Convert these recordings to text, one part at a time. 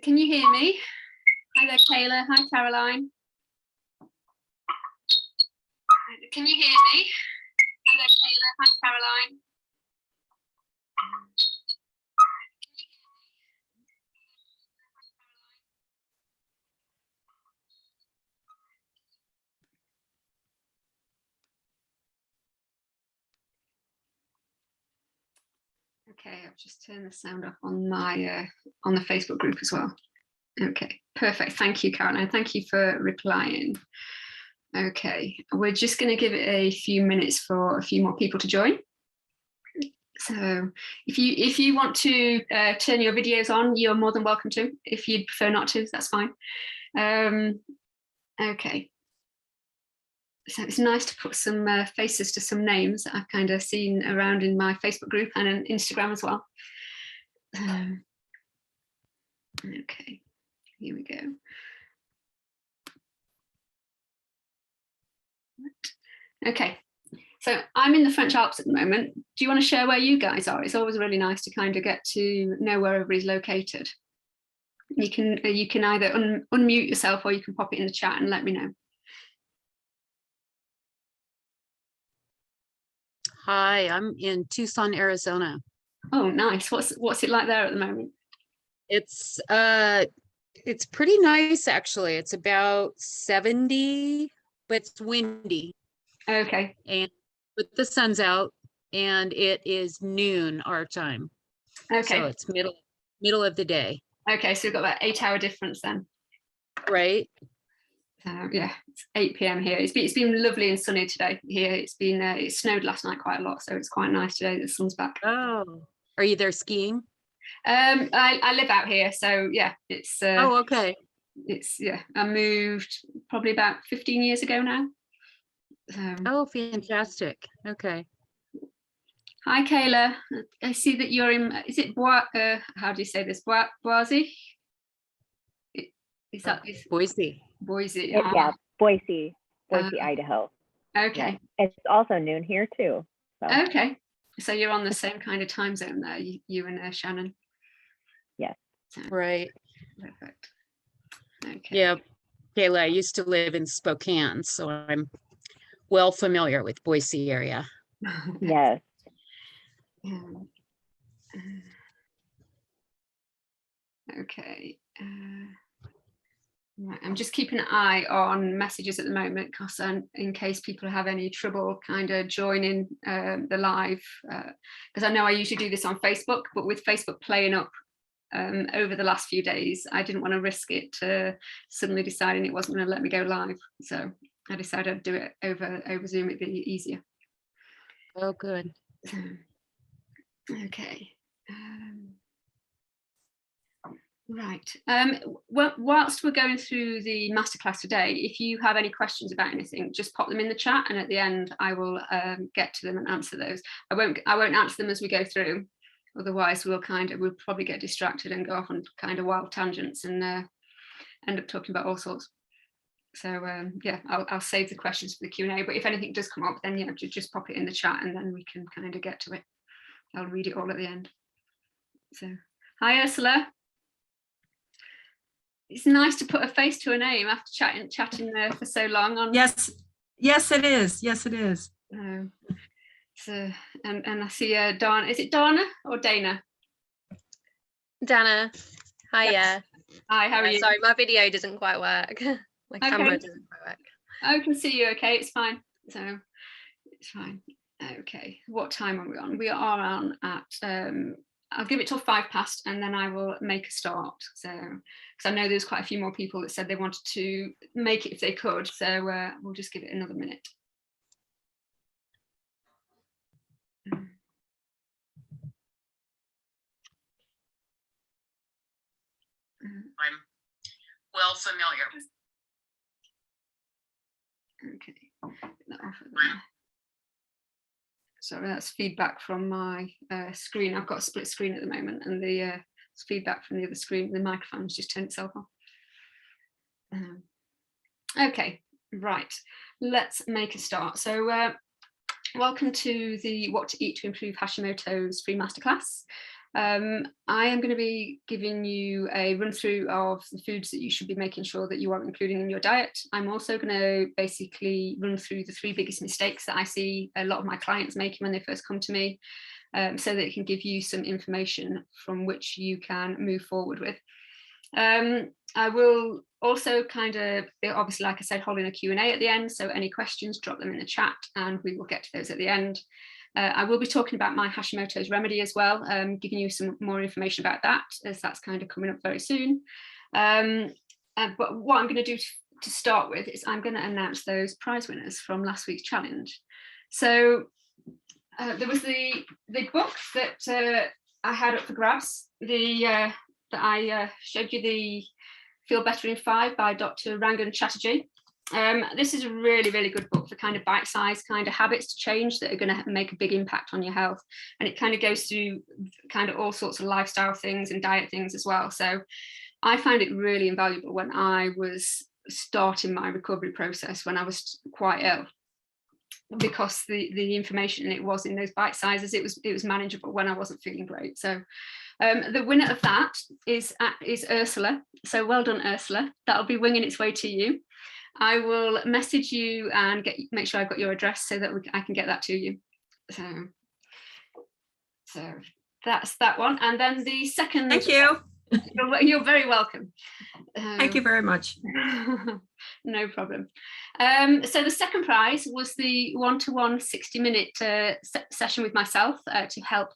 Can you hear me? Hi there, Kayla. Hi, Caroline. Can you hear me? Hi there, Kayla. Hi, Caroline. Okay, I've just turned the sound off on my on the Facebook group as well. Okay, perfect. Thank you, Caroline. Thank you for replying. Okay, we're just going to give it a few minutes for a few more people to join. So if you want to turn your videos on, you're more than welcome to. If you'd prefer not to, that's fine. Okay. So it's nice to put some faces to some names that I've kind of seen around in my Facebook group and on Instagram as well. Okay, here we go. Okay, so I'm in the French Alps at the moment. Do you want to share where you guys are? It's always really nice to kind of get to know where everybody's located. You can either unmute yourself or you can pop it in the chat and let me know. Hi, I'm in Tucson, Arizona. Oh, nice. What's it like there at the moment? It's pretty nice actually. It's about 70, but it's windy. Okay. But the sun's out and it is noon our time. Okay. So it's middle of the day. Okay, so we've got about 8-hour difference then. Right. Yeah, it's 8 p.m. here. It's been lovely and sunny today here. It snowed last night quite a lot, so it's quite nice today. The sun's back. Oh, are you there skiing? I live out here, so yeah, it's. Oh, okay. It's I moved probably about 15 years ago now. Oh, fantastic. Okay. Hi, Kayla. I see that you're in. Is it how do you say this? Boise. Is that Boise? Boise. Yeah, Boise, Idaho. Okay. Yeah. It's also noon here too. So. Okay. So you're on the same kind of time zone there, you and Shannon. Yes. So, right. Perfect. Okay. Yeah, Kayla, I used to live in Spokane, so I'm well familiar with Boise area. Yes. Okay. Right. I'm just keeping an eye on messages at the moment, because in case people have any trouble kind of joining the live, because I know I usually do this on Facebook, but with Facebook playing up over the last few days, I didn't want to risk it suddenly deciding it wasn't going to let me go live. So I decided I'd do it over Zoom. It'd be easier. Oh, good. Okay. Right. Well, whilst we're going through the masterclass today, if you have any questions about anything, just pop them in the chat, and at the end I will get to them and answer those. I won't answer them as we go through, otherwise we'll probably get distracted and go off on kind of wild tangents and end up talking about all sorts. So yeah, I'll save the questions for the Q&A, but if anything does come up, then yeah, just pop it in the chat and then we can kind of get to it. I'll read it all at the end. So hi, Ursula. It's nice to put a face to a name after chatting there for so long. Yes, it is. Yes, it is. So and I see Dana. Is it Dana or Dana? Dana. Hi, yeah. Hi, how are you? Sorry, my video doesn't quite work. My camera doesn't quite work. I can see you okay, it's fine. So it's fine. Okay, what time are we on? We are on at I'll give it till 5 past and then I will make a start. So, because I know there's quite a few more people that said they wanted to make it if they could. So we'll just give it another minute. I'm well familiar. Okay. Sorry, that's feedback from my screen. I've got a split screen at the moment, and the feedback from the other screen. The microphone's just turned itself on. Okay, right. Let's make a start. So, welcome to the What to Eat to Improve Hashimoto's free masterclass. I am going to be giving you a run through of the foods that you should be making sure that you are including in your diet. I'm also going to basically run through the 3 biggest mistakes that I see a lot of my clients making when they first come to me, so that it can give you some information from which you can move forward with. I will also kind of, obviously, like I said, holding a Q&A at the end, so any questions, drop them in the chat and we will get to those at the end. I will be talking about my Hashimoto's remedy as well, giving you some more information about that, as that's kind of coming up very soon. But what I'm going to do to start with is I'm going to announce those prize winners from last week's challenge. So there was the book that I had up for grabs, that I showed you, the Feel Better in 5 by Dr. Rangan Chatterjee. This is a really, really good book for kind of bite-sized kind of habits to change that are going to make a big impact on your health. And it kind of goes through kind of all sorts of lifestyle things and diet things as well. So I found it really invaluable when I was starting my recovery process, when I was quite ill, because the information in it was in those bite sizes. It was manageable when I wasn't feeling great. So the winner of that is Ursula. So well done, Ursula. That'll be winging its way to you. I will message you and make sure I've got your address so that I can get that to you. So that's that one. And then the second. Thank you. You're very welcome. Thank you very much. No problem. So the second prize was the one-to-one 60-minute session with myself to help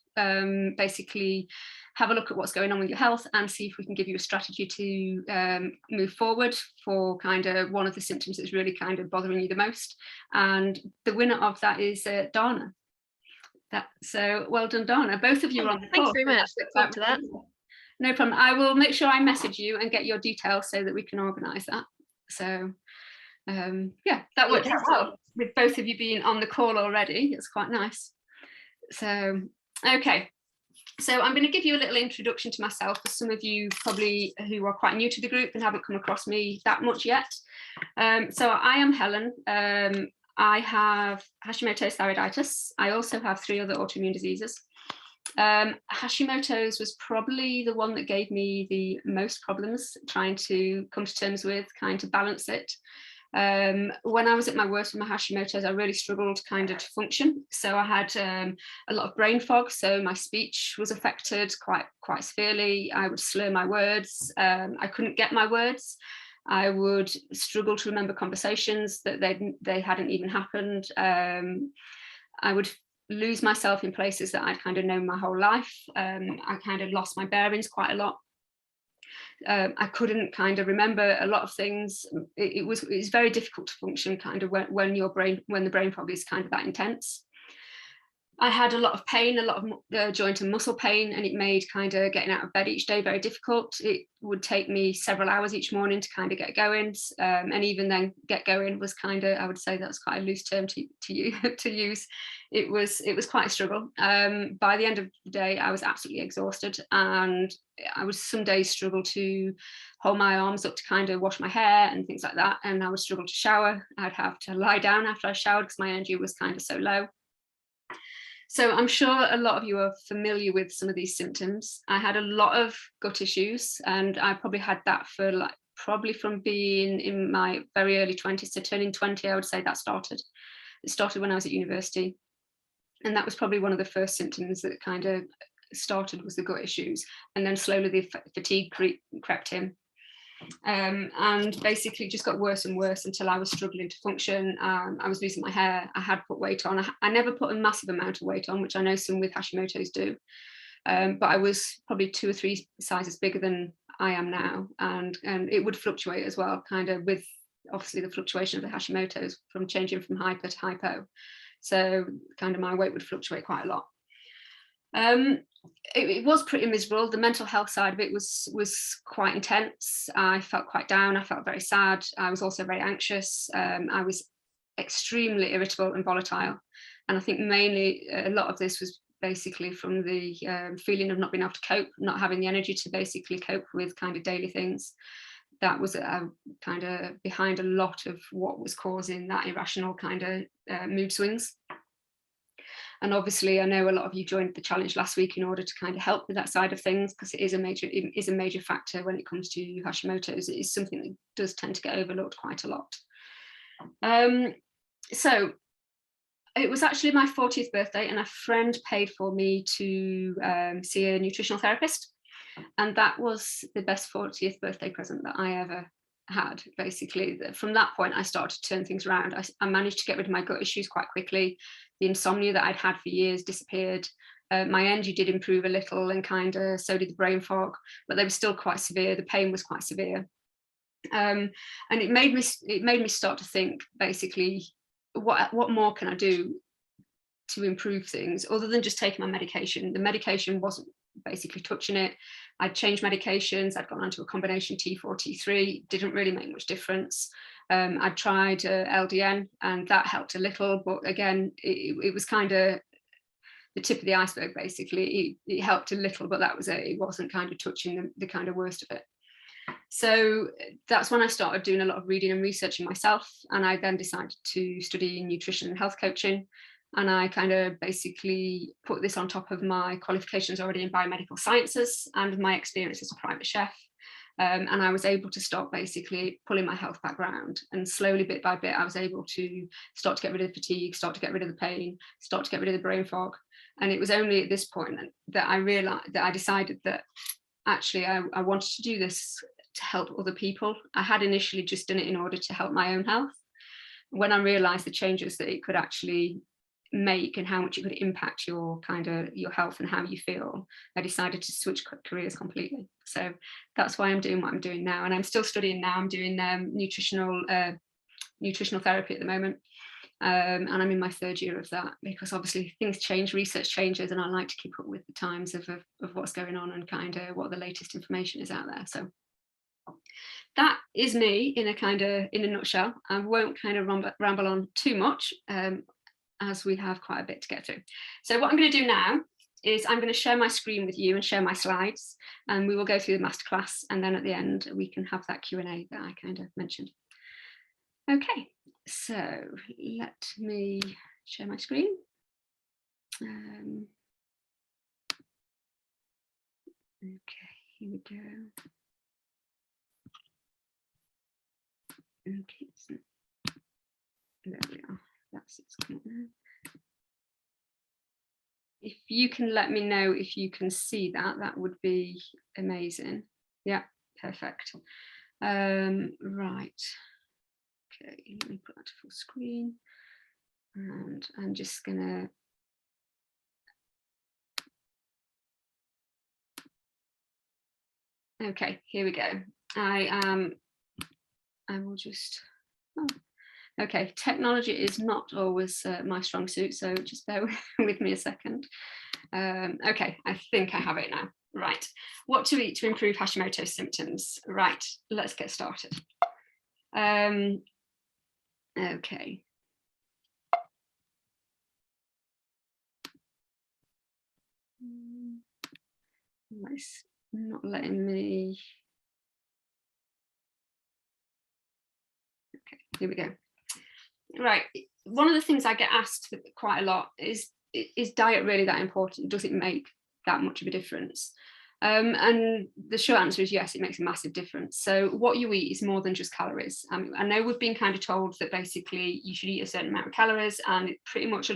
basically have a look at what's going on with your health and see if we can give you a strategy to move forward for kind of one of the symptoms that's really kind of bothering you the most. And the winner of that is Dana. So well done, Dana. Both of you are on the call. Thanks very much. Look forward to that. No problem. I will make sure I message you and get your details so that we can organise that. So yeah, that worked out well with both of you being on the call already. It's quite nice. So okay. So I'm going to give you a little introduction to myself for some of you probably who are quite new to the group and haven't come across me that much yet. So I am Helen. I have Hashimoto's thyroiditis. I also have 3 other autoimmune diseases. Hashimoto's was probably the one that gave me the most problems trying to come to terms with, kind of balance it. When I was at my worst with my Hashimoto's, I really struggled kind of to function. So I had a lot of brain fog, so my speech was affected quite severely. I would slur my words. I couldn't get my words. I would struggle to remember conversations that they hadn't even happened. I would lose myself in places that I'd kind of known my whole life. I kind of lost my bearings quite a lot. I couldn't kind of remember a lot of things. It was very difficult to function kind of when the brain fog is kind of that intense. I had a lot of pain, a lot of joint and muscle pain, and it made kind of getting out of bed each day very difficult. It would take me several hours each morning to kind of get going, and even then get going was kind of, I would say that was quite a loose term to use. It was quite a struggle. By the end of the day, I was absolutely exhausted, and I would some days struggle to hold my arms up to kind of wash my hair and things like that, and I would struggle to shower. I'd have to lie down after I showered because my energy was kind of so low. So I'm sure a lot of you are familiar with some of these symptoms. I had a lot of gut issues, and I probably had that for probably from being in my very early 20s to turning 20, I would say that started. It started when I was at university. And that was probably one of the first symptoms that kind of started, was the gut issues. And then slowly the fatigue crept in. And basically just got worse and worse until I was struggling to function. I was losing my hair. I had put weight on. I never put a massive amount of weight on, which I know some with Hashimoto's do. But I was probably 2 or 3 sizes bigger than I am now. And it would fluctuate as well, kind of with obviously the fluctuation of the Hashimoto's from changing from hyper to hypo. So kind of my weight would fluctuate quite a lot. It was pretty miserable. The mental health side of it was quite intense. I felt quite down. I felt very sad. I was also very anxious. I was extremely irritable and volatile. And I think mainly a lot of this was basically from the feeling of not being able to cope, not having the energy to basically cope with kind of daily things. That was kind of behind a lot of what was causing that irrational kind of mood swings. And obviously I know a lot of you joined the challenge last week in order to kind of help with that side of things, because it is a major factor when it comes to Hashimoto's. It is something that does tend to get overlooked quite a lot. So it was actually my 40th birthday, and a friend paid for me to see a nutritional therapist. And that was the best 40th birthday present that I ever had. Basically, from that point, I started to turn things around. I managed to get rid of my gut issues quite quickly. The insomnia that I'd had for years disappeared. My energy did improve a little, and kind of so did the brain fog, but they were still quite severe. The pain was quite severe. And it made me start to think, basically, what more can I do to improve things other than just taking my medication? The medication wasn't basically touching it. I'd changed medications. I'd gone onto a combination T4, T3, didn't really make much difference. I'd tried LDN, and that helped a little, but again, it was kind of the tip of the iceberg. Basically, it helped a little, but that was it. It wasn't kind of touching the kind of worst of it. So that's when I started doing a lot of reading and researching myself, and I then decided to study nutrition and health coaching. And I kind of basically put this on top of my qualifications already in biomedical sciences and my experience as a private chef. And I was able to start basically pulling my health background, and slowly, bit by bit, I was able to start to get rid of fatigue, start to get rid of the pain, start to get rid of the brain fog. And it was only at this point that I realized, that I decided that actually I wanted to do this to help other people. I had initially just done it in order to help my own health. When I realized the changes that it could actually make and how much it could impact your health and how you feel, I decided to switch careers completely. So that's why I'm doing what I'm doing now, and I'm still studying now. I'm doing nutritional therapy at the moment, and I'm in my 3rd year of that, because obviously things change, research changes, and I like to keep up with the times of what's going on and kind of what the latest information is out there. So that is me in a nutshell. I won't kind of ramble on too much, as we have quite a bit to get through. So what I'm going to do now is I'm going to share my screen with you and share my slides, and we will go through the masterclass, and then at the end we can have that Q&A that I kind of mentioned. Okay, so let me share my screen. Okay, here we go. Okay, so there we are. That's it's coming now. If you can let me know if you can see that, that would be amazing. Yeah, perfect. Right. Okay, let me put that to full screen, and I'm just gonna okay, here we go. I will just okay, technology is not always my strong suit, so just bear with me a second. Okay, I think I have it now. Right, what to eat to improve Hashimoto's symptoms. Right, let's get started. Okay. It's not letting me. Okay, here we go. Right, one of the things I get asked quite a lot is diet really that important? Does it make that much of a difference? And the short answer is yes, it makes a massive difference. So what you eat is more than just calories. I know we've been kind of told that basically you should eat a certain amount of calories, and pretty much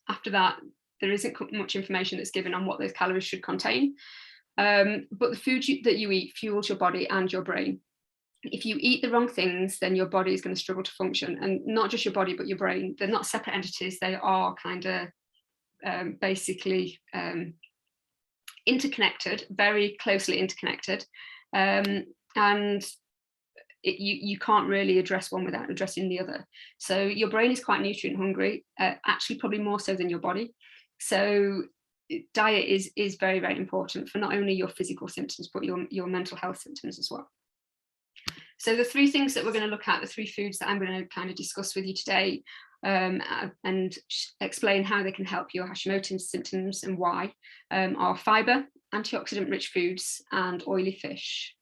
after that there isn't much information that's given on what those calories should contain. But the food that you eat fuels your body and your brain. If you eat the wrong things, then your body is going to struggle to function, and not just your body but your brain. They're not separate entities, they are kind of basically interconnected, very closely interconnected, and you can't really address one without addressing the other. So your brain is quite nutrient hungry, actually probably more so than your body. So diet is very, very important for not only your physical symptoms but your mental health symptoms as well. So the 3 things that we're going to look at, the 3 foods that I'm going to kind of discuss with you today, and explain how they can help your Hashimoto's symptoms and why, are fibre, antioxidant-rich foods, and oily fish.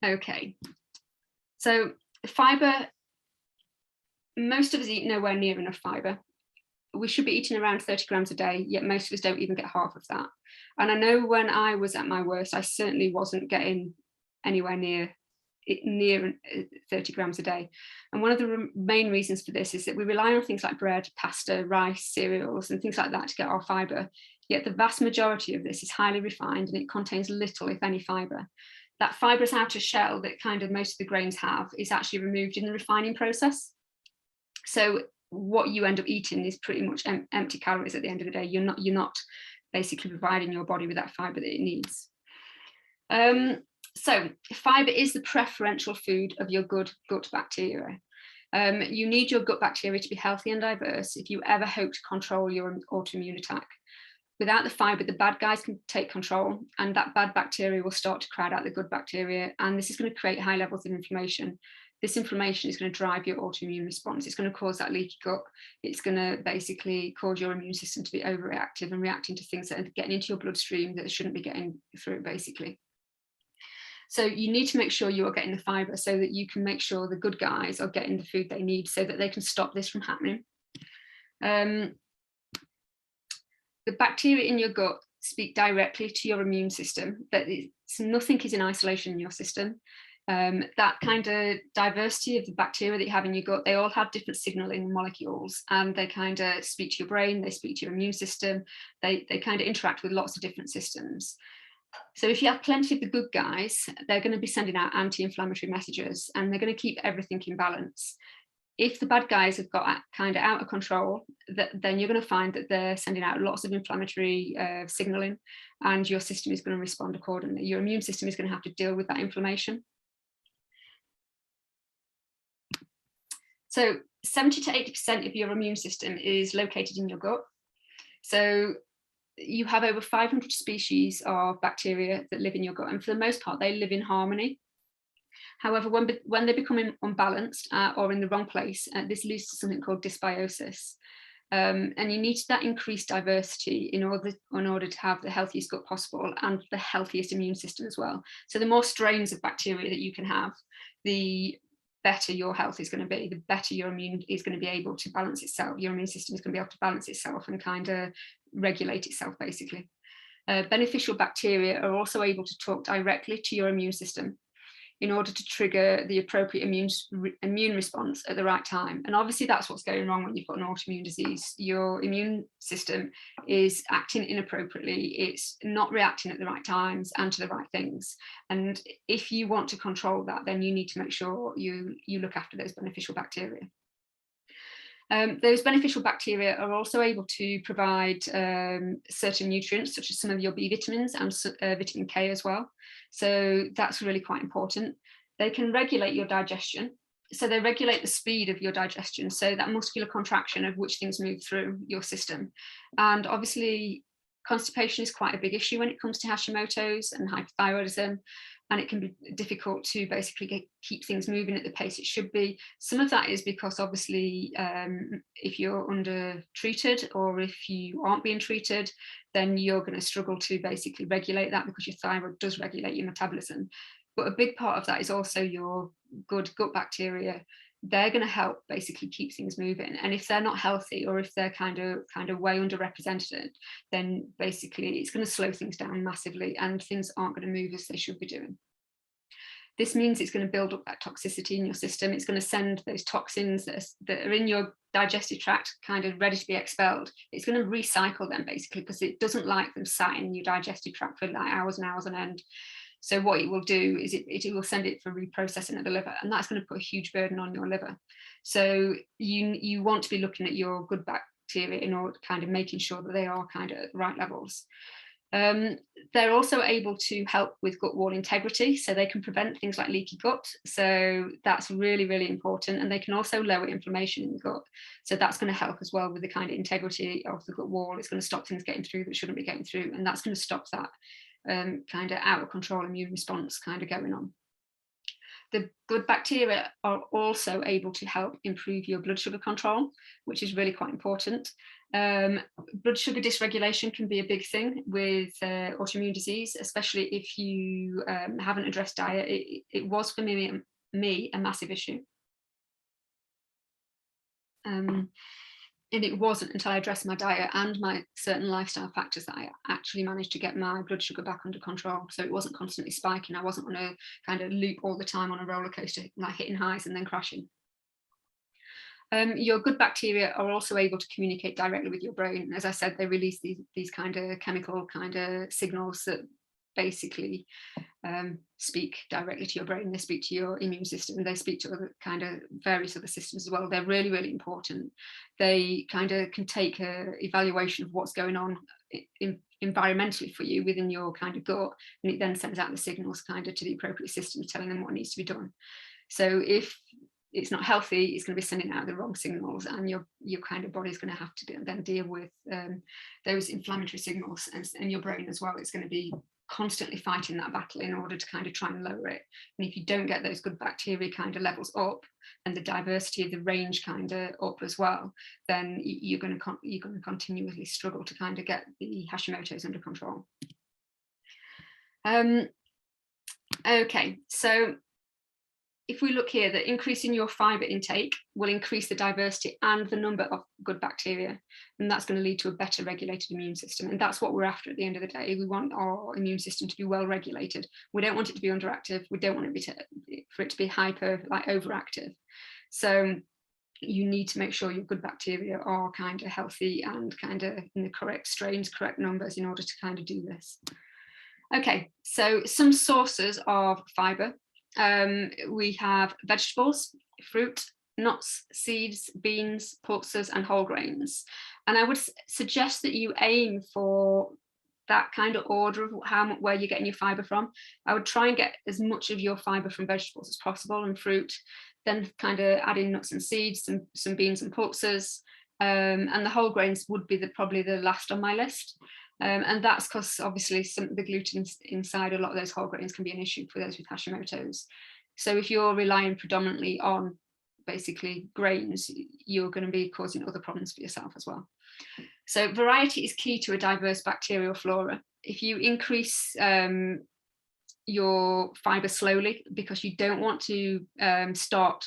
Okay, so fibre, most of us eat nowhere near enough fibre. we should be eating around 30 grams a day, yet most of us don't even get half of that. And I know when I was at my worst, I certainly wasn't getting anywhere near 30 grams a day. And one of the main reasons for this is that we rely on things like bread, pasta, rice, cereals, and things like that to get our fibre. Yet the vast majority of this is highly refined and it contains little, if any, fibre. That fibrous outer shell that kind of most of the grains have is actually removed in the refining process. So what you end up eating is pretty much empty calories at the end of the day. You're not basically providing your body with that fibre that it needs. So fibre is the preferential food of your good gut bacteria. You need your gut bacteria to be healthy and diverse if you ever hope to control your autoimmune attack. Without the fibre, the bad guys can take control, and that bad bacteria will start to crowd out the good bacteria, and this is going to create high levels of inflammation. This inflammation is going to drive your autoimmune response. It's going to cause that leaky gut. It's going to basically cause your immune system to be overreactive and reacting to things that are getting into your bloodstream that shouldn't be getting through, basically. So you need to make sure you are getting the fibre so that you can make sure the good guys are getting the food they need so that they can stop this from happening. The bacteria in your gut speak directly to your immune system, but nothing is in isolation in your system. That kind of diversity of the bacteria that you have in your gut, they all have different signaling molecules, and they kind of speak to your brain, they speak to your immune system, they kind of interact with lots of different systems. So if you have plenty of the good guys, they're going to be sending out anti-inflammatory messages, and they're going to keep everything in balance. If the bad guys have got kind of out of control, then you're going to find that they're sending out lots of inflammatory signaling, and your system is going to respond accordingly. Your immune system is going to have to deal with that inflammation. So 70 to 80% of your immune system is located in your gut. So you have over 500 species of bacteria that live in your gut, and for the most part, they live in harmony. However, when they become unbalanced or in the wrong place, this leads to something called dysbiosis. And you need that increased diversity in order to have the healthiest gut possible and the healthiest immune system as well. So the more strains of bacteria that you can have, the better your health is going to be, the better your immune is going to be able to balance itself. Your immune system is going to be able to balance itself and kind of regulate itself, basically. Beneficial bacteria are also able to talk directly to your immune system in order to trigger the appropriate immune response at the right time. And obviously that's what's going wrong when you've got an autoimmune disease. Your immune system is acting inappropriately. It's not reacting at the right times and to the right things. And if you want to control that, then you need to make sure you look after those beneficial bacteria. Those beneficial bacteria are also able to provide certain nutrients, such as some of your B vitamins and vitamin K as well. So that's really quite important. They can regulate your digestion. So they regulate the speed of your digestion, so that muscular contraction of which things move through your system. And obviously, constipation is quite a big issue when it comes to Hashimoto's and hypothyroidism, and it can be difficult to basically keep things moving at the pace it should be. Some of that is because obviously if you're under treated or if you aren't being treated, then you're going to struggle to basically regulate that because your thyroid does regulate your metabolism. But a big part of that is also your good gut bacteria. They're going to help basically keep things moving. And if they're not healthy, or if they're kind of way underrepresented, then basically it's going to slow things down massively and things aren't going to move as they should be doing. This means it's going to build up that toxicity in your system. It's going to send those toxins that are in your digestive tract kind of ready to be expelled. It's going to recycle them basically because it doesn't like them sat in your digestive tract for like hours and hours on end. So what it will do is it will send it for reprocessing at the liver, and that's going to put a huge burden on your liver. So you want to be looking at your good bacteria in order kind of making sure that they are kind of at the right levels. They're also able to help with gut wall integrity, so they can prevent things like leaky gut. So that's really, really important. And they can also lower inflammation in the gut. So that's going to help as well with the kind of integrity of the gut wall. It's going to stop things getting through that shouldn't be getting through, and that's going to stop that kind of out of control immune response kind of going on. The good bacteria are also able to help improve your blood sugar control, which is really quite important. Blood sugar dysregulation can be a big thing with autoimmune disease, especially if you haven't addressed diet. It was for me a massive issue. And it wasn't until I addressed my diet and my certain lifestyle factors that I actually managed to get my blood sugar back under control. So it wasn't constantly spiking. I wasn't on a kind of loop all the time on a roller coaster, like hitting highs and then crashing. Your good bacteria are also able to communicate directly with your brain. As I said, they release these kind of chemical kind of signals that basically speak directly to your brain. They speak to your immune system. They speak to other kind of various other systems as well. They're really, really important. They kind of can take a evaluation of what's going on environmentally for you within your kind of gut, and it then sends out the signals kind of to the appropriate systems, telling them what needs to be done. So if it's not healthy, it's going to be sending out the wrong signals, and your kind of body's going to have to then deal with those inflammatory signals, and your brain as well. It's going to be constantly fighting that battle in order to kind of try and lower it. And if you don't get those good bacteria kind of levels up, and the diversity of the range kind of up as well, then you're going to continuously struggle to kind of get the Hashimoto's under control. Okay, so if we look here, that increasing your fiber intake will increase the diversity and the number of good bacteria, and that's going to lead to a better regulated immune system. And that's what we're after at the end of the day. We want our immune system to be well regulated. We don't want it to be underactive. We don't want it for it to be hyper, like overactive. So you need to make sure your good bacteria are kind of healthy and kind of in the correct strains, correct numbers, in order to kind of do this. Okay, so some sources of fiber. We have vegetables, fruit, nuts, seeds, beans, pulses, and whole grains. And I would suggest that you aim for that kind of order of where you're getting your fiber from. I would try and get as much of your fiber from vegetables as possible, and fruit, then kind of add in nuts and seeds, some beans and pulses, and the whole grains would be probably the last on my list. And that's because obviously the gluten inside a lot of those whole grains can be an issue for those with Hashimoto's. So if you're relying predominantly on basically grains, you're going to be causing other problems for yourself as well. So variety is key to a diverse bacterial flora. If you increase your fiber slowly, because you don't want to start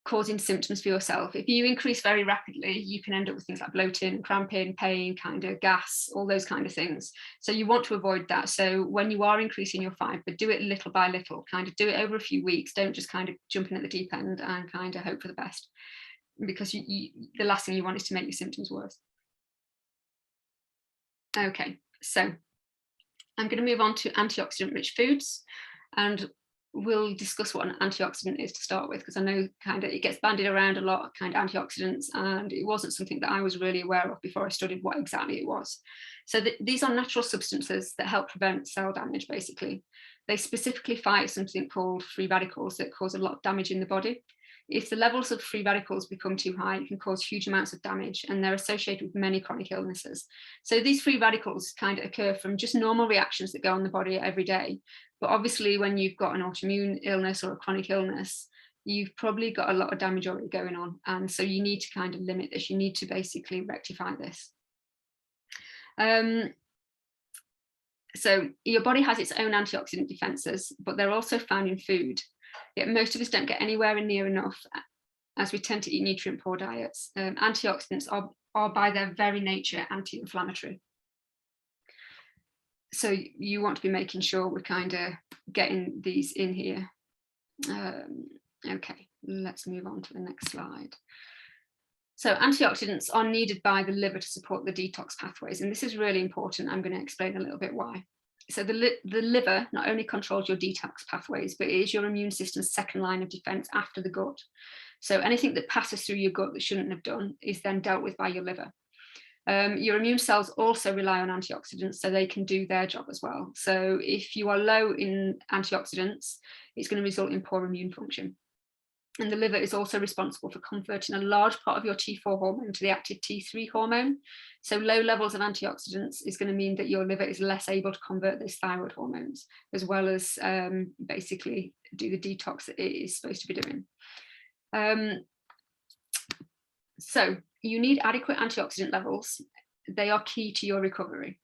causing symptoms for yourself. If you increase very rapidly, you can end up with things like bloating, cramping, pain, kind of gas, all those kind of things. So you want to avoid that. So when you are increasing your fiber, do it little by little, kind of do it over a few weeks. Don't just kind of jump in at the deep end and kind of hope for the best, because the last thing you want is to make your symptoms worse. Okay, so I'm going to move on to antioxidant-rich foods, and we'll discuss what an antioxidant is to start with, because I know kind of it gets bandied around a lot, kind of antioxidants, and it wasn't something that I was really aware of before I studied what exactly it was. So these are natural substances that help prevent cell damage, basically. They specifically fight something called free radicals that cause a lot of damage in the body. If the levels of free radicals become too high, it can cause huge amounts of damage, and they're associated with many chronic illnesses. So these free radicals kind of occur from just normal reactions that go on the body every day. But obviously, when you've got an autoimmune illness or a chronic illness, you've probably got a lot of damage already going on. And so you need to kind of limit this. You need to basically rectify this. So your body has its own antioxidant defenses, but they're also found in food. Yet most of us don't get anywhere near enough, as we tend to eat nutrient-poor diets. Antioxidants are by their very nature anti-inflammatory. So you want to be making sure we're kind of getting these in here. Okay, let's move on to the next slide. So antioxidants are needed by the liver to support the detox pathways, and this is really important. I'm going to explain a little bit why. So the liver not only controls your detox pathways, but it is your immune system's second line of defense after the gut. So anything that passes through your gut that shouldn't have done is then dealt with by your liver. Your immune cells also rely on antioxidants, so they can do their job as well. So if you are low in antioxidants, it's going to result in poor immune function. And the liver is also responsible for converting a large part of your T4 hormone to the active T3 hormone. So low levels of antioxidants is going to mean that your liver is less able to convert those thyroid hormones, as well as basically do the detox that it is supposed to be doing. So you need adequate antioxidant levels. They are key to your recovery.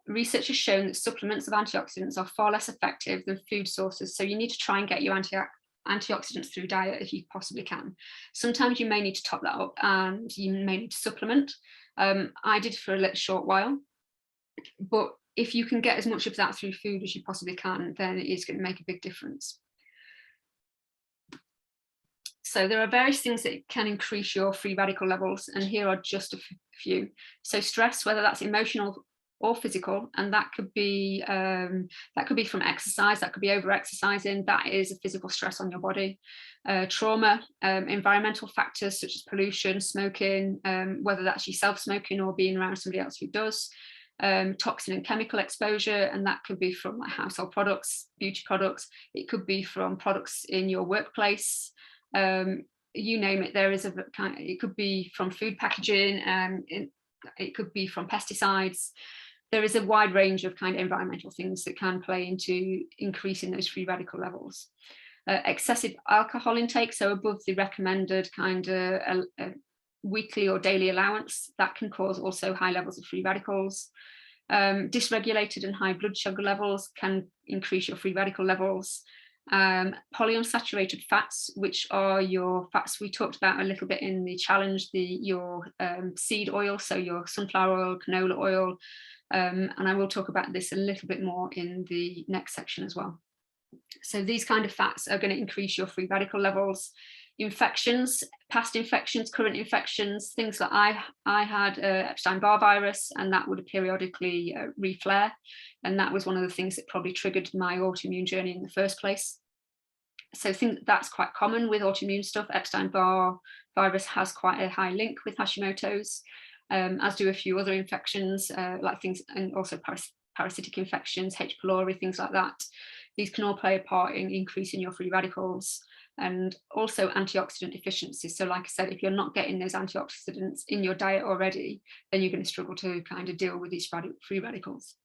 Research has shown that supplements of antioxidants are far less effective than food sources. So you need to try and get your antioxidants through diet if you possibly can. Sometimes you may need to top that up and you may need to supplement. I did for a little short while, but if you can get as much of that through food as you possibly can, then it is going to make a big difference. So there are various things that can increase your free radical levels, and here are just a few. So stress, whether that's emotional or physical, and that could be from exercise, that could be over-exercising, that is a physical stress on your body. Trauma, environmental factors such as pollution, smoking, whether that's yourself smoking or being around somebody else who does. Toxin and chemical exposure, and that could be from like household products, beauty products, it could be from products in your workplace, you name it. There is a kind of, it could be from food packaging, it could be from pesticides. There is a wide range of kind of environmental things that can play into increasing those free radical levels. Excessive alcohol intake, so above the recommended kind of weekly or daily allowance, that can cause also high levels of free radicals. Dysregulated and high blood sugar levels can increase your free radical levels. Polyunsaturated fats, which are your fats we talked about a little bit in the challenge, your seed oil, so your sunflower oil, canola oil, and I will talk about this a little bit more in the next section as well. So these kind of fats are going to increase your free radical levels. Infections, past infections, current infections, things like I had Epstein-Barr virus, and that would periodically reflare, and that was one of the things that probably triggered my autoimmune journey in the first place. So I think that's quite common with autoimmune stuff. Epstein-Barr virus has quite a high link with Hashimoto's, as do a few other infections, like things, and also parasitic infections, H. pylori, things like that. These can all play a part in increasing your free radicals. And also antioxidant deficiencies. So like I said, if you're not getting those antioxidants in your diet already, then you're going to struggle to kind of deal with these free radicals.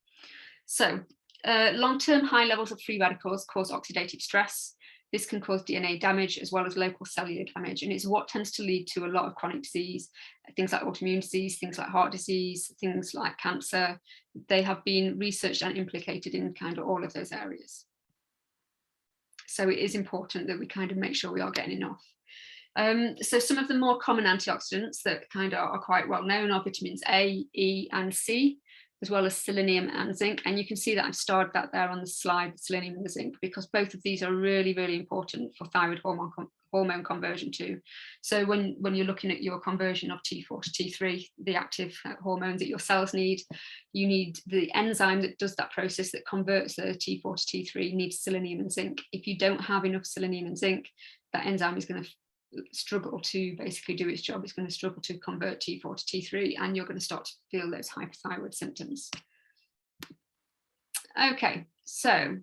So long-term high levels of free radicals cause oxidative stress. This can cause DNA damage as well as local cellular damage. And it's what tends to lead to a lot of chronic disease, things like autoimmune disease, things like heart disease, things like cancer. They have been researched and implicated in kind of all of those areas. So it is important that we kind of make sure we are getting enough. So some of the more common antioxidants that kind of are quite well known are vitamins A, E, and C, as well as selenium and zinc. And you can see that I've starred that there on the slide, the selenium and the zinc, because both of these are really, really important for thyroid hormone conversion too. So when you're looking at your conversion of T4 to T3, the active hormones that your cells need, you need the enzyme that does that process that converts the T4 to T3 needs selenium and zinc. If you don't have enough selenium and zinc, that enzyme is going to struggle to basically do its job. It's going to struggle to convert T4 to T3, and you're going to start to feel those hypothyroid symptoms. Okay, so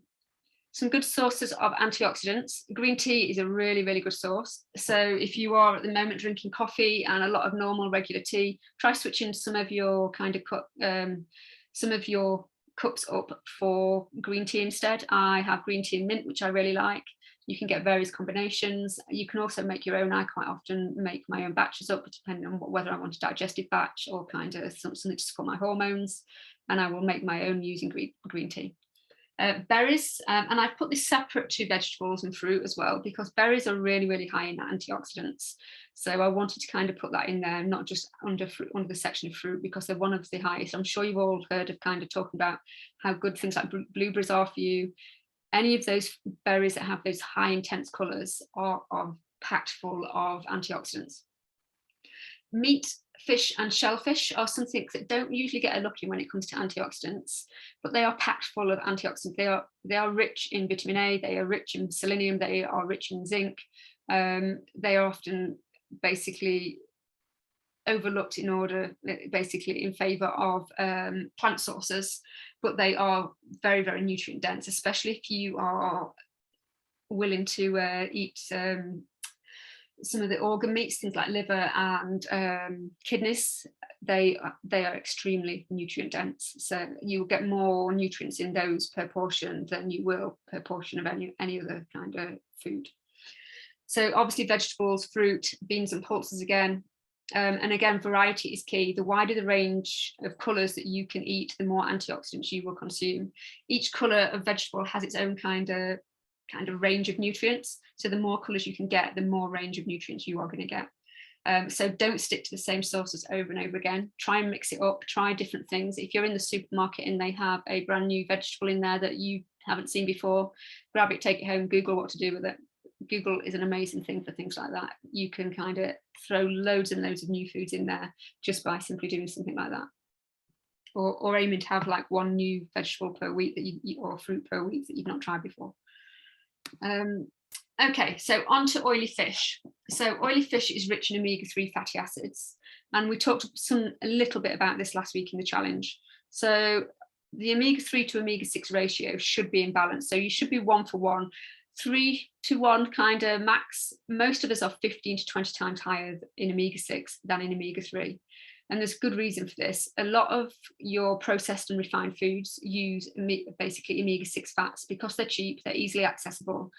some good sources of antioxidants. Green tea is a really, really good source. So if you are at the moment drinking coffee and a lot of normal regular tea, try switching some of your kind of cups up for green tea instead. I have green tea and mint, which I really like. You can get various combinations. You can also make your own. I quite often make my own batches up, depending on whether I want a digestive batch or kind of something to support my hormones. And I will make my own using green tea. Berries, and I've put this separate to vegetables and fruit as well, because berries are really, really high in antioxidants. So I wanted to kind of put that in there, not just under the section of fruit, because they're one of the highest. I'm sure you've all heard of kind of talking about how good things like blueberries are for you. Any of those berries that have those high intense colours are packed full of antioxidants. Meat, fish and shellfish are some things that don't usually get a look in when it comes to antioxidants, but they are packed full of antioxidants. They are rich in vitamin A, they are rich in selenium, they are rich in zinc. They are often basically overlooked in favour of plant sources, but they are very, very nutrient dense, especially if you are willing to eat some of the organ meats, things like liver and kidneys. They are extremely nutrient dense, so you will get more nutrients in those per portion than you will per portion of any other kind of food. So obviously vegetables, fruit, beans and pulses again. And again, variety is key. The wider the range of colours that you can eat, the more antioxidants you will consume. Each colour of vegetable has its own kind of kind of range of nutrients. So the more colours you can get, the more range of nutrients you are going to get. So don't stick to the same sources over and over again. Try and mix it up, try different things. If you're in the supermarket and they have a brand new vegetable in there that you haven't seen before, grab it, take it home, Google what to do with it. Google is an amazing thing for things like that. You can kind of throw loads and loads of new foods in there just by simply doing something like that. Or aiming to have like one new vegetable per week that you or fruit per week that you've not tried before. Okay, so on to oily fish. So oily fish is rich in omega-3 fatty acids, and we talked a little bit about this last week in the challenge. So the omega-3 to omega-6 ratio should be in balance. So you should be 1 for 1, 3 to 1 kind of max. Most of us are 15 to 20 times higher in omega-6 than in omega-3. And there's good reason for this. A lot of your processed and refined foods use basically omega-6 fats because they're cheap, they're easily accessible,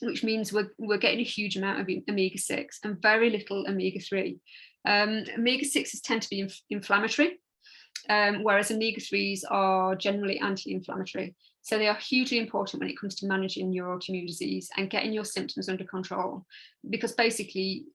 which means we're getting a huge amount of omega-6 and very little omega-3. Omega-6s tend to be inflammatory, whereas omega-3s are generally anti-inflammatory. So they are hugely important when it comes to managing your autoimmune disease and getting your symptoms under control, because basically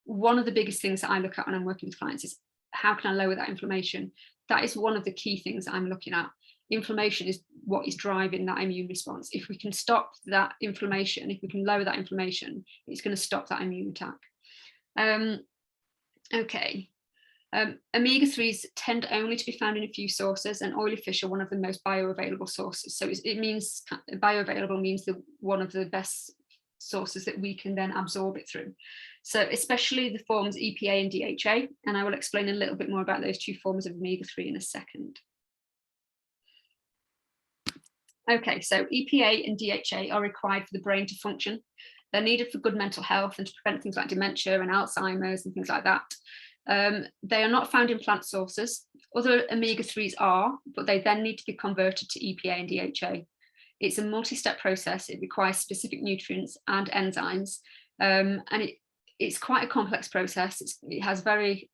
one of the biggest things that I look at when I'm working with clients is how can I lower that inflammation? That is one of the key things that I'm looking at. Inflammation is what is driving that immune response. If we can stop that inflammation, if we can lower that inflammation, it's going to stop that immune attack. Okay. Omega-3s tend only to be found in a few sources, and oily fish are one of the most bioavailable sources. So it means bioavailable means one of the best sources that we can then absorb it through. So especially the forms EPA and DHA, and I will explain a little bit more about those two forms of omega-3 in a second. Okay, so EPA and DHA are required for the brain to function. They're needed for good mental health and to prevent things like dementia and Alzheimer's and things like that. They are not found in plant sources. Other omega-3s are, but they then need to be converted to EPA and DHA. It's a multi-step process. It requires specific nutrients and enzymes, and it's quite a complex process. It has very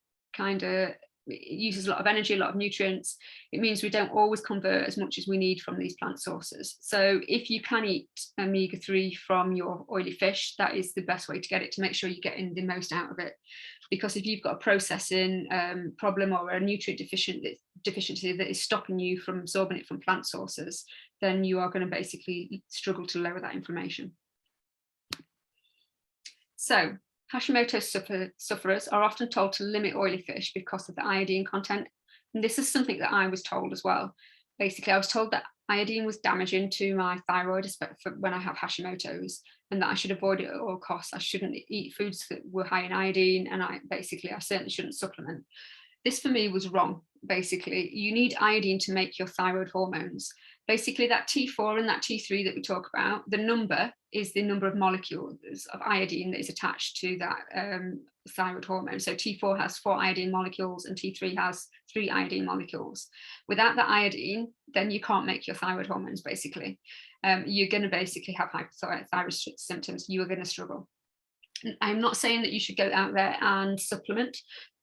it uses a lot of energy, a lot of nutrients. It means we don't always convert as much as we need from these plant sources. So if you can eat omega-3 from your oily fish, that is the best way to get it, to make sure you're getting the most out of it. Because if you've got a processing problem or a nutrient deficiency that is stopping you from absorbing it from plant sources, then you are going to basically struggle to lower that inflammation. So Hashimoto sufferers are often told to limit oily fish because of the iodine content. And this is something that I was told as well. Basically, I was told that iodine was damaging to my thyroid when I have Hashimoto's, and that I should avoid it at all costs. I shouldn't eat foods that were high in iodine, and I certainly shouldn't supplement. This for me was wrong. Basically, you need iodine to make your thyroid hormones. Basically, that T4 and that T3 that we talk about, the number is the number of molecules of iodine that is attached to that thyroid hormone. So T4 has 4 iodine molecules and T3 has 3 iodine molecules. Without the iodine, then you can't make your thyroid hormones, basically. You're going to basically have hypothyroid symptoms. You are going to struggle. I'm not saying that you should go out there and supplement,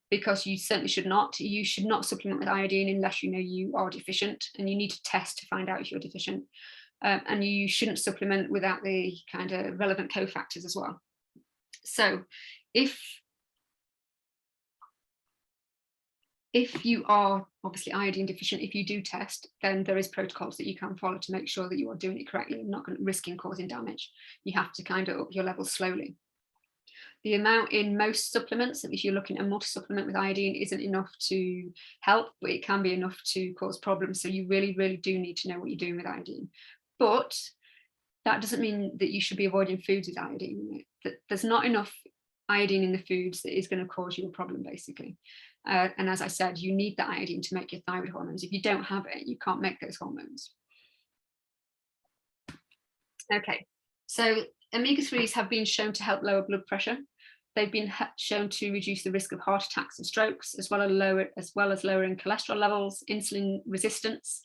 because you certainly should not. You should not supplement with iodine unless you know you are deficient, and you need to test to find out if you're deficient. And you shouldn't supplement without the kind of relevant cofactors as well. So if you are obviously iodine deficient, if you do test, then there is protocols that you can follow to make sure that you are doing it correctly and not risking causing damage. You have to kind of up your levels slowly. The amount in most supplements, if you're looking at a multi-supplement with iodine, isn't enough to help, but it can be enough to cause problems. So you really, really do need to know what you're doing with iodine. But that doesn't mean that you should be avoiding foods with iodine. There's not enough iodine in the foods that is going to cause you a problem, basically. And as I said, you need the iodine to make your thyroid hormones. If you don't have it, you can't make those hormones. Okay, so omega-3s have been shown to help lower blood pressure. They've been shown to reduce the risk of heart attacks and strokes, as well as lowering cholesterol levels, insulin resistance.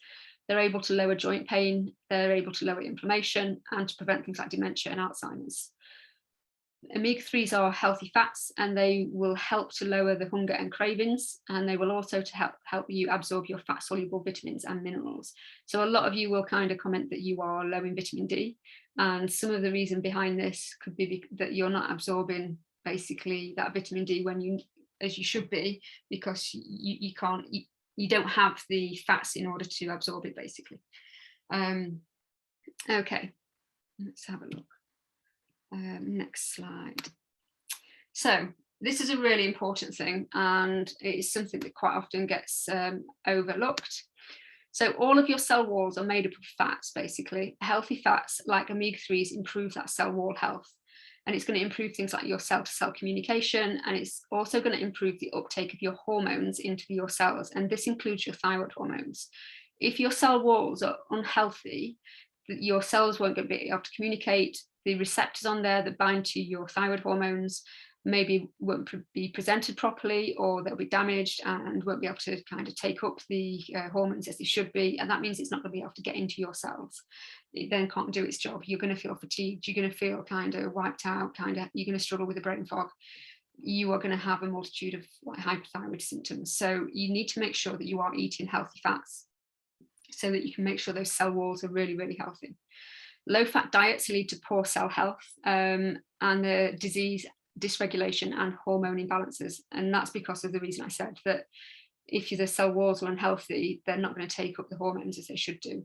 They're able to lower joint pain. They're able to lower inflammation and to prevent things like dementia and Alzheimer's. Omega-3s are healthy fats, and they will help to lower the hunger and cravings, and they will also to help you absorb your fat soluble vitamins and minerals. So a lot of you will kind of comment that you are low in vitamin D, and some of the reason behind this could be that you're not absorbing basically that vitamin D as you should be, because you don't have the fats in order to absorb it basically. Okay, let's have a look. Next slide. So this is a really important thing, and it is something that quite often gets overlooked. So all of your cell walls are made up of fats, basically. Healthy fats like omega-3s improve that cell wall health, and it's going to improve things like your cell-to-cell communication, and it's also going to improve the uptake of your hormones into your cells, and this includes your thyroid hormones. If your cell walls are unhealthy, your cells won't be able to communicate. The receptors on there that bind to your thyroid hormones maybe won't be presented properly, or they'll be damaged and won't be able to kind of take up the hormones as they should be, and that means it's not going to be able to get into your cells. It then can't do its job. You're going to feel fatigued, you're going to feel kind of wiped out, you're going to struggle with a brain fog. You are going to have a multitude of like hypothyroid symptoms. So you need to make sure that you are eating healthy fats so that you can make sure those cell walls are really, really healthy. Low-fat diets lead to poor cell health and the disease, dysregulation and hormone imbalances. And that's because of the reason I said that if the cell walls are unhealthy, they're not going to take up the hormones as they should do.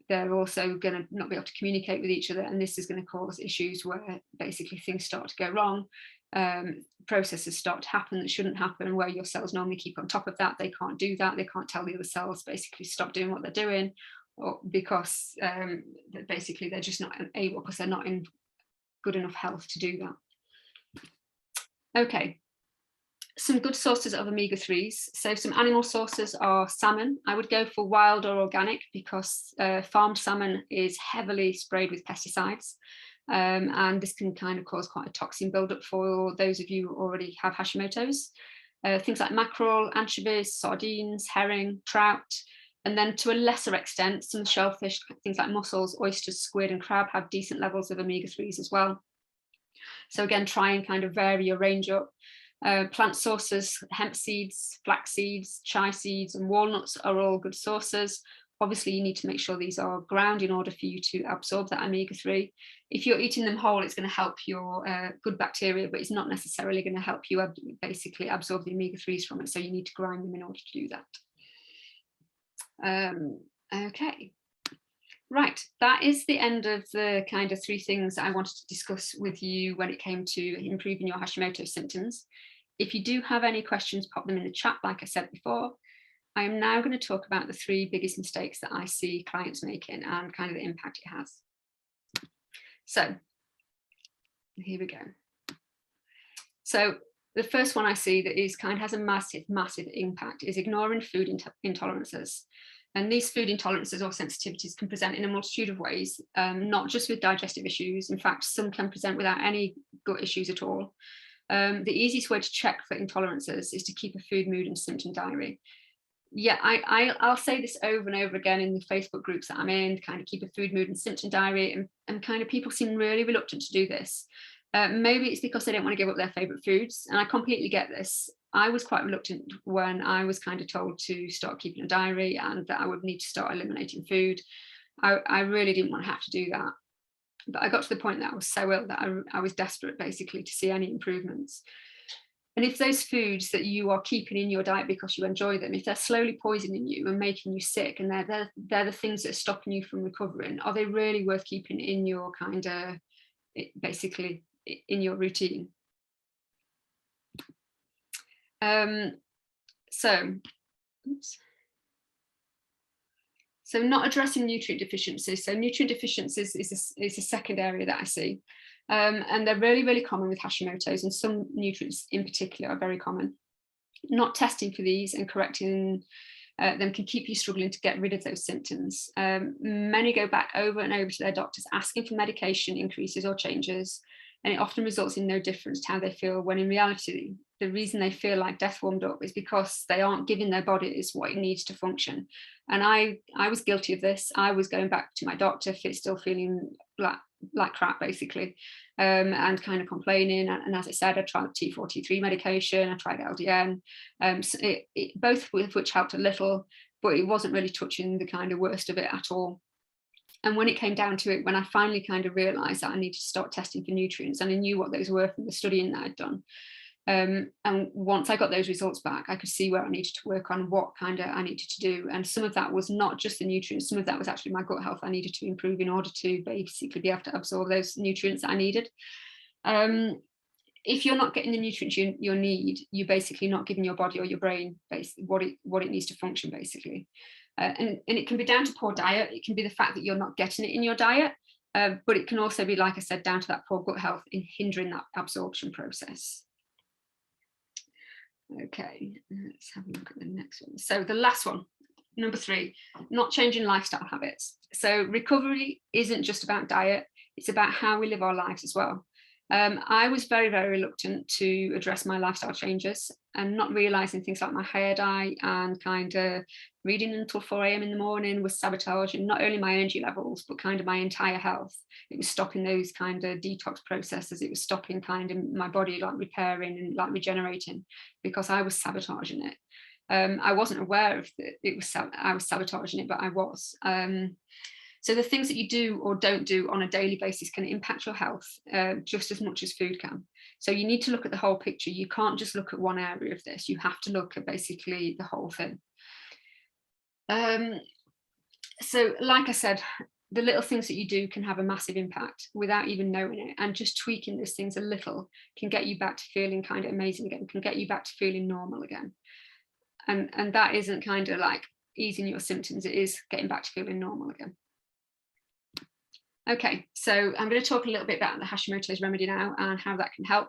They're also going to not be able to communicate with each other, and this is going to cause issues where basically things start to go wrong. Processes start to happen that shouldn't happen, where your cells normally keep on top of that. They can't do that. They can't tell the other cells basically stop doing what they're doing, or because basically they're just not able, because they're not in good enough health to do that. Okay, some good sources of omega-3s. So some animal sources are salmon. I would go for wild or organic, because farmed salmon is heavily sprayed with pesticides. And this can kind of cause quite a toxin buildup for those of you who already have Hashimoto's. Things like mackerel, anchovies, sardines, herring, trout, and then to a lesser extent, some shellfish, things like mussels, oysters, squid and crab have decent levels of omega-3s as well. So again, try and kind of vary your range up. Plant sources, hemp seeds, flax seeds, chia seeds and walnuts are all good sources. Obviously, you need to make sure these are ground in order for you to absorb that omega-3. If you're eating them whole, it's going to help your good bacteria, but it's not necessarily going to help you basically absorb the omega-3s from it. So you need to grind them in order to do that. Okay, right, that is the end of the kind of 3 things I wanted to discuss with you when it came to improving your Hashimoto symptoms. If you do have any questions, pop them in the chat like I said before. I am now going to talk about the 3 biggest mistakes that I see clients making and kind of the impact it has. So here we go. So the first one I see that is kind of has a massive impact is ignoring food intolerances. And these food intolerances or sensitivities can present in a multitude of ways, not just with digestive issues. In fact, some can present without any gut issues at all. The easiest way to check for intolerances is to keep a food, mood and symptom diary. Yeah, I'll say this over and over again in the Facebook groups that I'm in, kind of keep a food, mood and symptom diary, and kind of people seem really reluctant to do this. Maybe it's because they don't want to give up their favorite foods, and I completely get this. I was quite reluctant when I was kind of told to start keeping a diary and that I would need to start eliminating food. I really didn't want to have to do that. But I got to the point that I was so ill that I was desperate basically to see any improvements. And if those foods that you are keeping in your diet because you enjoy them, if they're slowly poisoning you and making you sick, and they're the things that are stopping you from recovering, are they really worth keeping in your kind of, basically in your routine? So not addressing nutrient deficiencies. So nutrient deficiencies is a second area that I see. And they're really, really common with Hashimoto's, and some nutrients in particular are very common. Not testing for these and correcting them can keep you struggling to get rid of those symptoms. Many go back over and over to their doctors asking for medication increases or changes, and it often results in no difference to how they feel, when in reality, the reason they feel like death warmed up is because they aren't giving their bodies what it needs to function. And I was guilty of this. I was going back to my doctor, still feeling like crap, basically, and kind of complaining. And as I said, I tried T4, T3 medication, I tried LDN, so both of which helped a little, but it wasn't really touching the kind of worst of it at all. And when it came down to it, when I finally kind of realised that I needed to start testing for nutrients, and I knew what those were from the studying that I'd done, and once I got those results back, I could see where I needed to work on, what kind of I needed to do. And some of that was not just the nutrients, some of that was actually my gut health I needed to improve in order to basically be able to absorb those nutrients that I needed. If you're not getting the nutrients you need, you're basically not giving your body or your brain what it needs to function, basically. And it can be down to poor diet. It can be the fact that you're not getting it in your diet, but it can also be, like I said, down to that poor gut health in hindering that absorption process. Okay, let's have a look at the next one. So the last one, number 3, not changing lifestyle habits. So recovery isn't just about diet, it's about how we live our lives as well. I was very, very reluctant to address my lifestyle changes, and not realizing things like my hair dye and kind of reading until 4 a.m. in the morning was sabotaging not only my energy levels, but kind of my entire health. It was stopping those kind of detox processes. It was stopping kind of my body like repairing and like regenerating, because I was sabotaging it. I wasn't aware of that I was sabotaging it, but I was. So the things that you do or don't do on a daily basis can impact your health just as much as food can. So you need to look at the whole picture. You can't just look at one area of this. You have to look at basically the whole thing. So like I said, the little things that you do can have a massive impact without even knowing it. And just tweaking those things a little can get you back to feeling kind of amazing again, can get you back to feeling normal again. And that isn't kind of like easing your symptoms. It is getting back to feeling normal again. Okay, so I'm going to talk a little bit about the Hashimoto's remedy now and how that can help.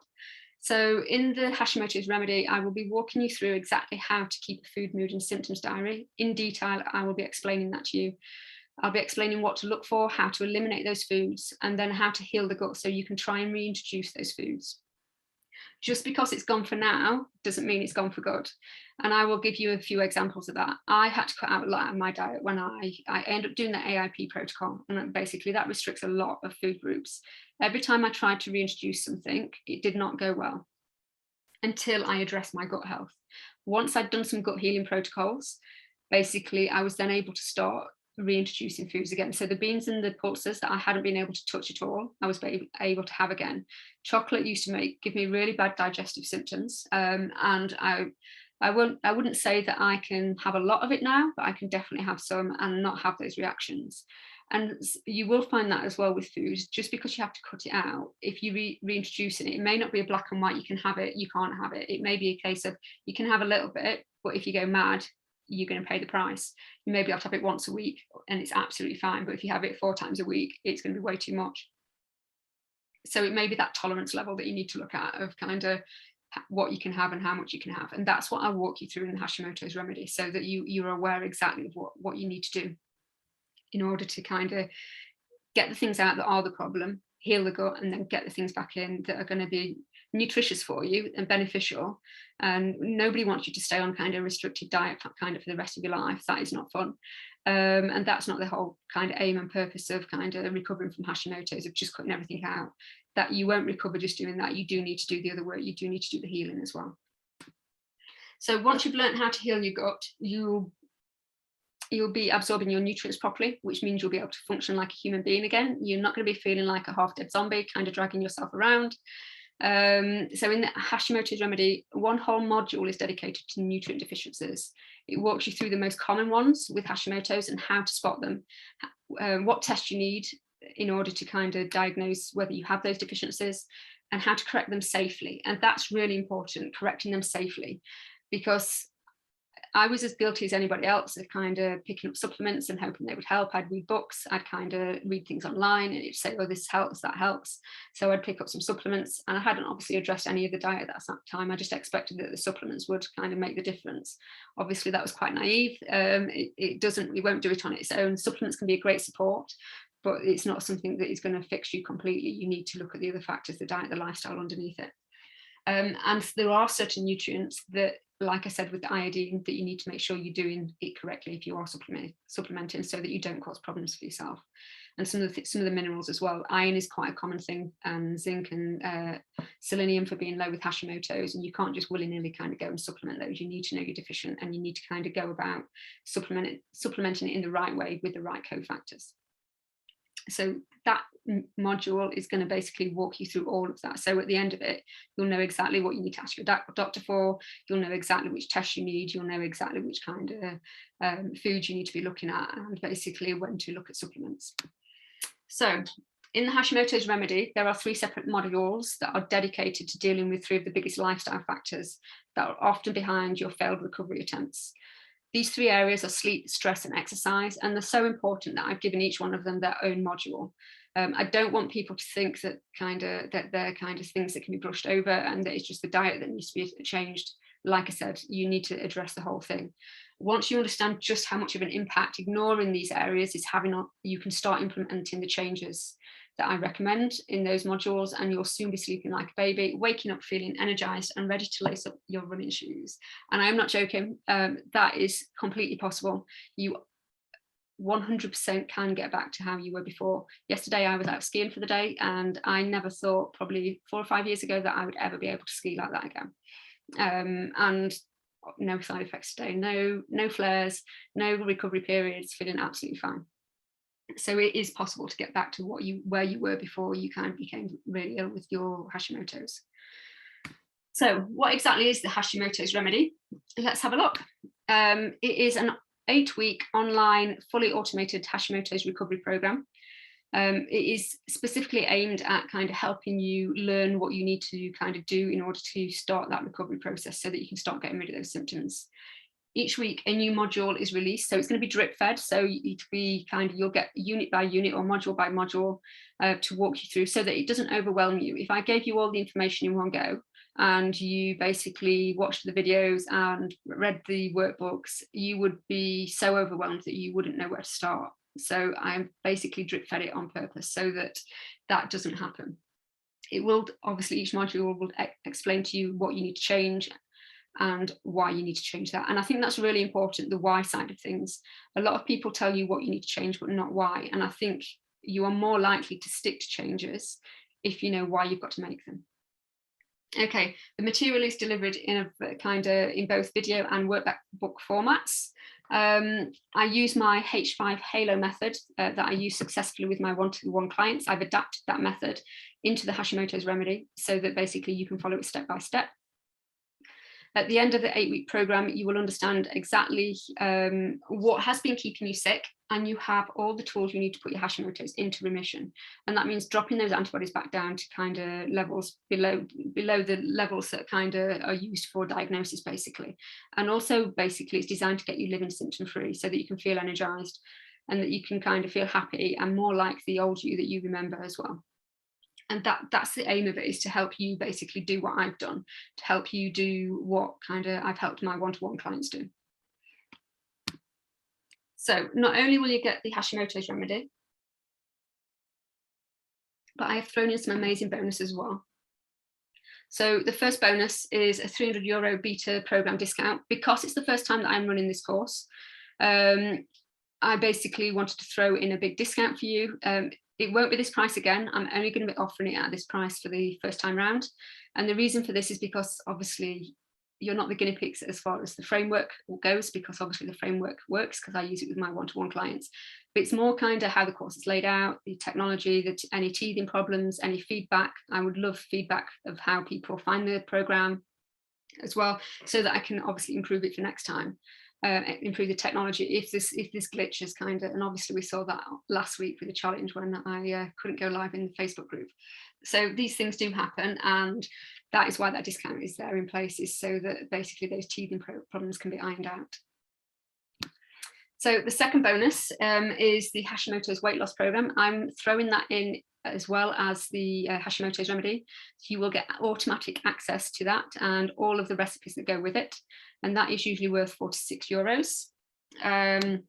So in the Hashimoto's remedy, I will be walking you through exactly how to keep a food, mood and symptoms diary. In detail, I will be explaining that to you. I'll be explaining what to look for, how to eliminate those foods, and then how to heal the gut so you can try and reintroduce those foods. Just because it's gone for now doesn't mean it's gone for good. And I will give you a few examples of that. I had to cut out a lot of my diet when I ended up doing the AIP protocol. And basically that restricts a lot of food groups. Every time I tried to reintroduce something, it did not go well until I addressed my gut health. Once I'd done some gut healing protocols, basically I was then able to start reintroducing foods again. So the beans and the pulses that I hadn't been able to touch at all, I was able to have again. Chocolate used to give me really bad digestive symptoms, and I wouldn't say that I can have a lot of it now, but I can definitely have some and not have those reactions. And you will find that as well with food. Just because you have to cut it out, if you reintroduce it, it may not be a black and white, you can have it, you can't have it. It may be a case of you can have a little bit, but if you go mad, you're going to pay the price. You may be able to have it once a week and it's absolutely fine, but if you have it 4 times a week, it's going to be way too much. So it may be that tolerance level that you need to look at of kind of what you can have and how much you can have. And that's what I'll walk you through in the Hashimoto's remedy, so that you're aware exactly of what you need to do in order to kind of get the things out that are the problem, heal the gut, and then get the things back in that are going to be nutritious for you and beneficial. And nobody wants you to stay on kind of restricted diet kind of for the rest of your life. That is not fun. And that's not the whole kind of aim and purpose of kind of recovering from Hashimoto's, of just cutting everything out. That you won't recover just doing that. You do need to do the other work. You do need to do the healing as well. So once you've learned how to heal your gut, you'll be absorbing your nutrients properly, which means you'll be able to function like a human being again. You're not going to be feeling like a half-dead zombie, kind of dragging yourself around. So in the Hashimoto's remedy, one whole module is dedicated to nutrient deficiencies. It walks you through the most common ones with Hashimoto's and how to spot them, what tests you need in order to kind of diagnose whether you have those deficiencies, and how to correct them safely. And that's really important, correcting them safely, because I was as guilty as anybody else of kind of picking up supplements and hoping they would help. I'd read books, I'd kind of read things online and it'd say, oh, this helps, that helps. So I'd pick up some supplements, and I hadn't obviously addressed any of the diet at that time. I just expected that the supplements would kind of make the difference. Obviously that was quite naive. It won't do it on its own. Supplements can be a great support, but it's not something that is going to fix you completely. You need to look at the other factors, the diet, the lifestyle underneath it. And there are certain nutrients that, like I said with the iodine, that you need to make sure you're doing it correctly if you are supplementing, so that you don't cause problems for yourself. And some of the minerals as well. Iron is quite a common thing, and zinc and selenium for being low with Hashimoto's, and you can't just willy-nilly kind of go and supplement those. You need to know you're deficient, and you need to kind of go about supplementing it in the right way with the right cofactors. So that module is going to basically walk you through all of that. So at the end of it, you'll know exactly what you need to ask your doctor for. You'll know exactly which tests you need. You'll know exactly which kind of foods you need to be looking at, and basically when to look at supplements. So in the Hashimoto's remedy, there are 3 separate modules that are dedicated to dealing with 3 of the biggest lifestyle factors that are often behind your failed recovery attempts. These 3 areas are sleep, stress, and exercise, and they're so important that I've given each one of them their own module. I don't want people to think that they're kind of things that can be brushed over, and that it's just the diet that needs to be changed. Like I said, you need to address the whole thing. Once you understand just how much of an impact ignoring these areas is having on, you can start implementing the changes that I recommend in those modules, and you'll soon be sleeping like a baby, waking up feeling energized and ready to lace up your running shoes. And I'm not joking, that is completely possible. You 100% can get back to how you were before. Yesterday I was out skiing for the day, and I never thought, probably 4 or 5 years ago, that I would ever be able to ski like that again. And no side effects today, no flares, no recovery periods, feeling absolutely fine. So it is possible to get back to where you were before you kind of became really ill with your Hashimoto's. So what exactly is the Hashimoto's remedy? Let's have a look. It is an 8-week online, fully automated Hashimoto's recovery program. It is specifically aimed at kind of helping you learn what you need to kind of do in order to start that recovery process, so that you can start getting rid of those symptoms. Each week a new module is released, so it's going to be drip fed, so you'll get unit by unit or module by module to walk you through, so that it doesn't overwhelm you. If I gave you all the information in one go, and you basically watched the videos and read the workbooks, you would be so overwhelmed that you wouldn't know where to start. So I basically drip fed it on purpose, so that that doesn't happen. It will, obviously, each module will explain to you what you need to change and why you need to change that. And I think that's really important, the why side of things. A lot of people tell you what you need to change, but not why. And I think you are more likely to stick to changes if you know why you've got to make them. Okay, the material is delivered in both video and workbook formats. I use my H5 Halo method that I use successfully with my one-to-one clients. I've adapted that method into the Hashimoto's remedy, so that basically you can follow it step by step. At the end of the 8-week program, you will understand exactly what has been keeping you sick, and you have all the tools you need to put your Hashimoto's into remission. And that means dropping those antibodies back down to kind of levels below the levels that kind of are used for diagnosis, basically. And also, basically, it's designed to get you living symptom-free, so that you can feel energized and that you can kind of feel happy and more like the old you that you remember as well. And that's the aim of it, is to help you basically do what I've done, to help you do what kind of I've helped my one-to-one clients do. So not only will you get the Hashimoto's remedy, but I have thrown in some amazing bonuses as well. So the first bonus is a €300 beta program discount. Because it's the first time that I'm running this course, I basically wanted to throw in a big discount for you. It won't be this price again. I'm only going to be offering it at this price for the first time round. And the reason for this is because obviously you're not the guinea pigs as far as the framework goes, because obviously the framework works because I use it with my one-to-one clients. But it's more kind of how the course is laid out, the technology, any teething problems, any feedback. I would love feedback of how people find the program as well, so that I can obviously improve it for next time. Improve the technology if this glitch is kind of, and obviously we saw that last week with the challenge when I couldn't go live in the Facebook group. So these things do happen, and that is why that discount is there in place, is so that basically those teething problems can be ironed out. So the second bonus is the Hashimoto's weight loss program. I'm throwing that in as well as the Hashimoto's remedy. So you will get automatic access to that and all of the recipes that go with it. And that is usually worth €4 to €6.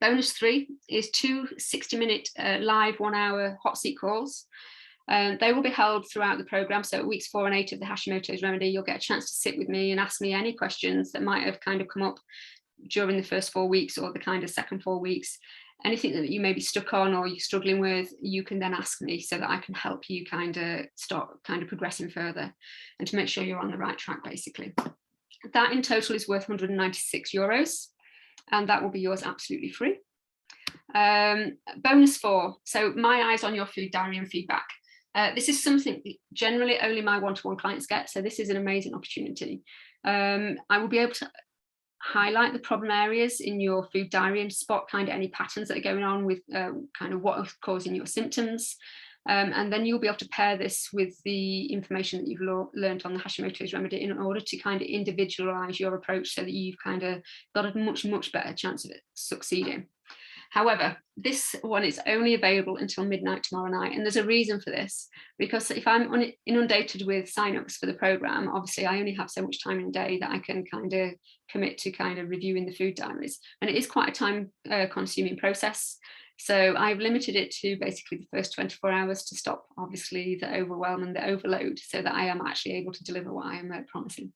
Bonus 3 is 2 60-minute live 1-hour hot seat calls. They will be held throughout the program. So at weeks 4 and 8 of the Hashimoto's Remedy, you'll get a chance to sit with me and ask me any questions that might have kind of come up during the first 4 weeks or the kind of second 4 weeks. Anything that you may be stuck on or you're struggling with, you can then ask me so that I can help you kind of start kind of progressing further and to make sure you're on the right track, basically. That in total is worth €196, and that will be yours absolutely free. Bonus 4, so my eyes on your food diary and feedback. This is something generally only my one-to-one clients get, so this is an amazing opportunity. I will be able to highlight the problem areas in your food diary and spot kind of any patterns that are going on with kind of what is causing your symptoms. And then you'll be able to pair this with the information that you've learned on the Hashimoto's Remedy in order to kind of individualize your approach so that you've kind of got a much better chance of it succeeding. However, this one is only available until midnight tomorrow night. And there's a reason for this, because if I'm inundated with signups for the program, obviously I only have so much time in a day that I can kind of commit to kind of reviewing the food diaries. And it is quite a time consuming process. So I've limited it to basically the first 24 hours to stop, obviously, the overwhelm and the overload so that I am actually able to deliver what I am promising.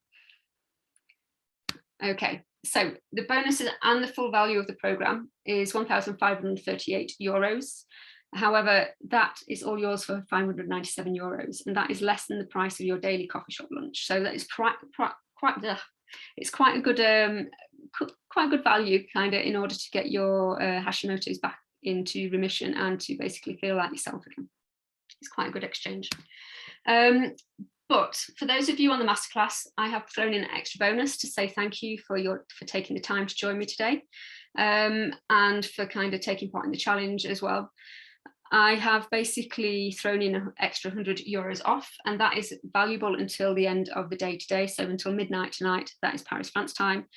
Okay. So the bonuses and the full value of the program is €1,538. However, that is all yours for €597, and that is less than the price of your daily coffee shop lunch. So that is quite a good value kind of in order to get your Hashimoto's back into remission and to basically feel like yourself again. It's quite a good exchange. But for those of you on the masterclass, I have thrown in an extra bonus to say thank you for taking the time to join me today, and for kind of taking part in the challenge as well. I have basically thrown in an extra €100 off, and that is valuable until the end of the day today, so until midnight tonight. That is Paris, France time.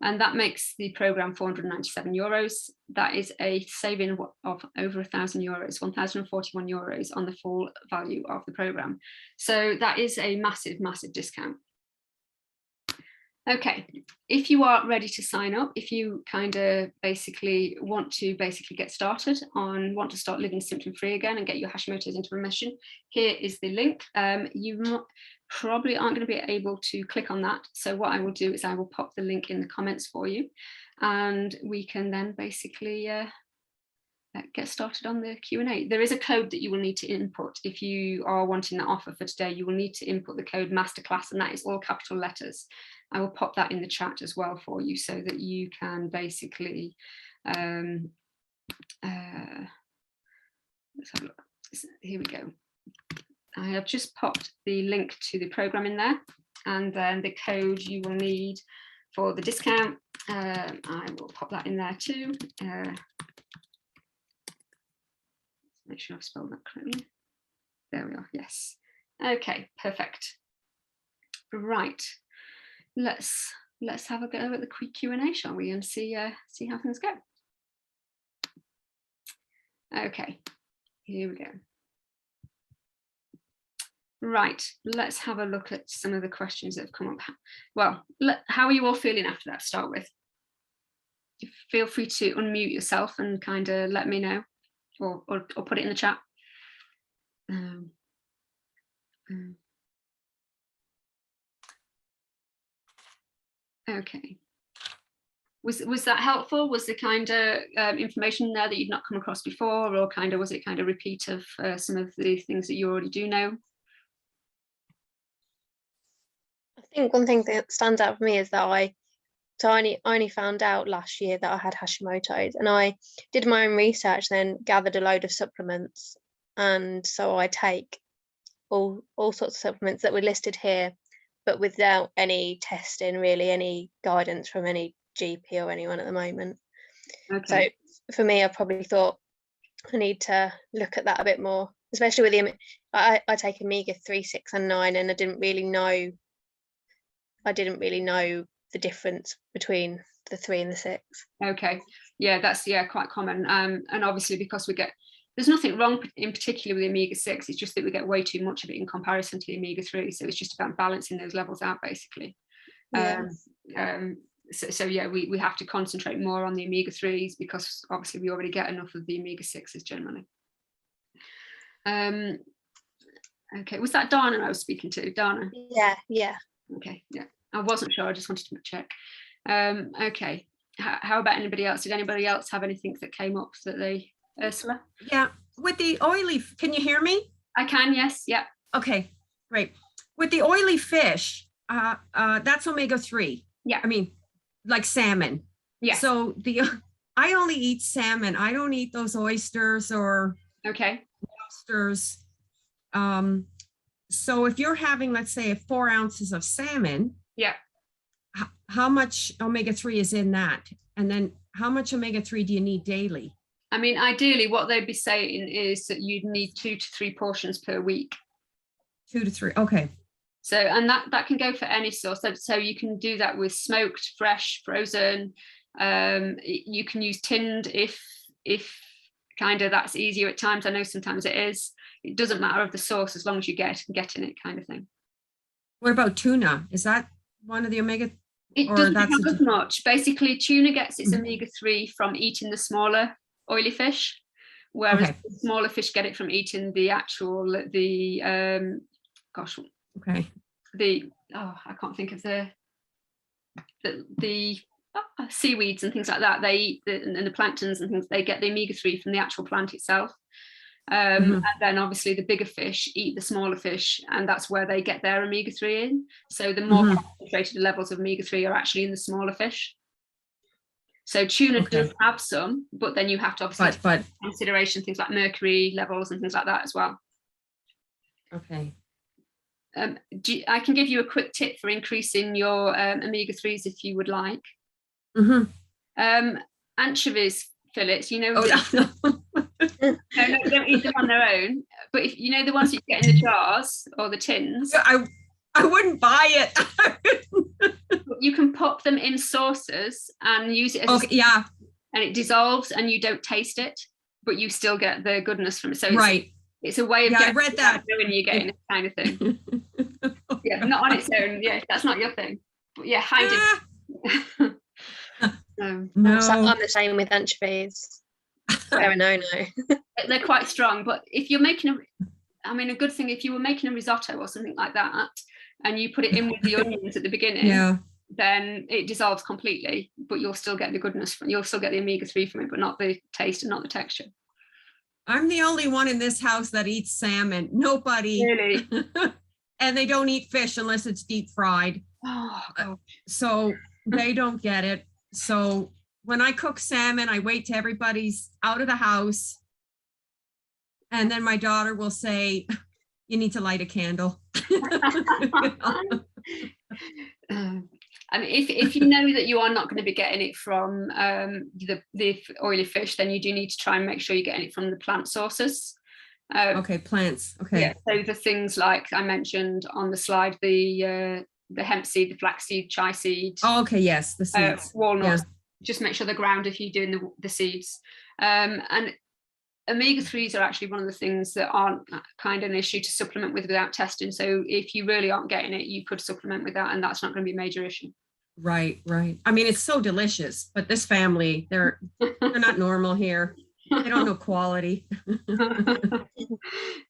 And that makes the program €497. That is a saving of over €1,000, €1,041 on the full value of the program. So that is a massive discount. Okay, if you are ready to sign up, if you kind of basically want to get started want to start living symptom free again and get your Hashimoto's into remission, here is the link. You probably aren't going to be able to click on that. So what I will do is I will pop the link in the comments for you, and we can then basically get started on the Q&A. There is a code that you will need to input. If you are wanting that offer for today, you will need to input the code Masterclass, and that is all capital letters. I will pop that in the chat as well for you so that you can basically, let's have a look. Here we go. I have just popped the link to the program in there, and then the code you will need for the discount. I will pop that in there too. Make sure I've spelled that correctly. There we are, yes. Okay, perfect. Right, let's have a go at the quick Q&A, shall we, and see how things go. Okay, here we go. Right, let's have a look at some of the questions that have come up. Well, how are you all feeling after that to start with? Feel free to unmute yourself and kind of let me know, or put it in the chat. Okay. Was that helpful? Was the kind of information there that you'd not come across before, or kind of was it kind of repeat of some of the things that you already do know? I think one thing that stands out for me is that I only found out last year that I had Hashimoto's, and I did my own research, then gathered a load of supplements, and so I take all sorts of supplements that were listed here, but without any testing, really, any guidance from any GP or anyone at the moment. Okay. So for me, I probably thought I need to look at that a bit more, especially with the I take omega-3, 6 and 9, and I didn't really know the difference between the 3 and the 6. Okay, yeah, that's quite common, and obviously because there's nothing wrong in particular with omega-6, it's just that we get way too much of it in comparison to the omega-3, so it's just about balancing those levels out, basically. So yeah, we have to concentrate more on the omega-3s because obviously we already get enough of the omega-6s generally. Okay, was that Dana I was speaking to? Dana? Yeah. Okay, yeah. I wasn't sure, I just wanted to check. Okay, how about anybody else? Did anybody else have anything that came up that they, Ursula? Yeah, with the oily, can you hear me? I can, yes, yeah. Okay, great. With the oily fish, that's omega-3. Yeah. I mean, like salmon. Yes. So I only eat salmon. I don't eat those oysters or Okay. lobsters. So if you're having, let's say, 4 ounces of salmon, yeah, how much omega-3 is in that? And then how much omega-3 do you need daily? I mean, ideally, what they'd be saying is that you'd need 2 to 3 portions per week. 2 to 3, okay. So, and that can go for any source. So you can do that with smoked, fresh, frozen. You can use tinned if kind of that's easier at times. I know sometimes it is. It doesn't matter of the source as long as you get in it, kind of thing. What about tuna? Is that one of the omega? It doesn't have as much. Basically, tuna gets its omega-3 from eating the smaller oily fish, whereas the smaller fish get it from eating the actual I can't think of the seaweeds and things like that. They eat and the planktons and things. They get the omega-3 from the actual plant itself. And then obviously the bigger fish eat the smaller fish, and that's where they get their omega-3 in. So the more concentrated levels of omega-3 are actually in the smaller fish. So tuna does have some, but then you have to obviously take consideration things like mercury levels and things like that as well. Okay. I can give you a quick tip for increasing your omega-3s if you would like. Anchovies fillets, no, don't eat them on their own. But if you know the ones you get in the jars or the tins, I wouldn't buy it. You can pop them in saucers and use it as and it dissolves and you don't taste it, but you still get the goodness from it. So it's a way of getting, I read that knowing you're getting it kind of thing. Not on its own. Yeah, that's not your thing. But hide it. No. I'm the same with anchovies. No. They're quite strong, but if you're making a good thing, if you were making a risotto or something like that, and you put it in with the onions at the beginning, then it dissolves completely, but you'll still get the goodness you'll still get the omega-3 from it, but not the taste and not the texture. I'm the only one in this house that eats salmon. Nobody. Really? And they don't eat fish unless it's deep fried. Oh, gosh. So they don't get it. So when I cook salmon, I wait till everybody's out of the house. And then my daughter will say, you need to light a candle. If you know that you are not going to be getting it from the oily fish, then you do need to try and make sure you're getting it from the plant sources. Plants. Okay. Yeah, so the things like I mentioned on the slide, the hemp seed, the flax seed, chia seed. Oh, okay, yes, the seeds. Walnuts. Just make sure they're ground if you're doing the seeds. And omega-3s are actually one of the things that aren't kind of an issue to supplement with without testing. So if you really aren't getting it, you could supplement with that, and that's not going to be a major issue. Right. I mean, it's so delicious, but this family, they're not normal here. They don't know quality.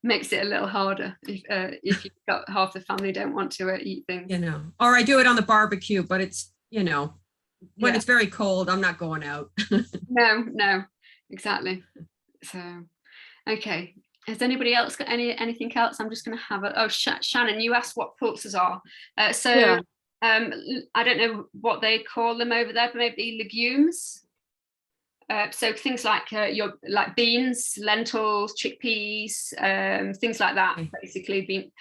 Makes it a little harder if you've got half the family don't want to eat things. Or I do it on the barbecue, but it's, when it's very cold, I'm not going out. No, exactly. So, okay. Has anybody else got anything else? I'm just going to have Shannon, you asked what pulses are. I don't know what they call them over there, but maybe legumes. So things like like beans, lentils, chickpeas, things like that. Basically,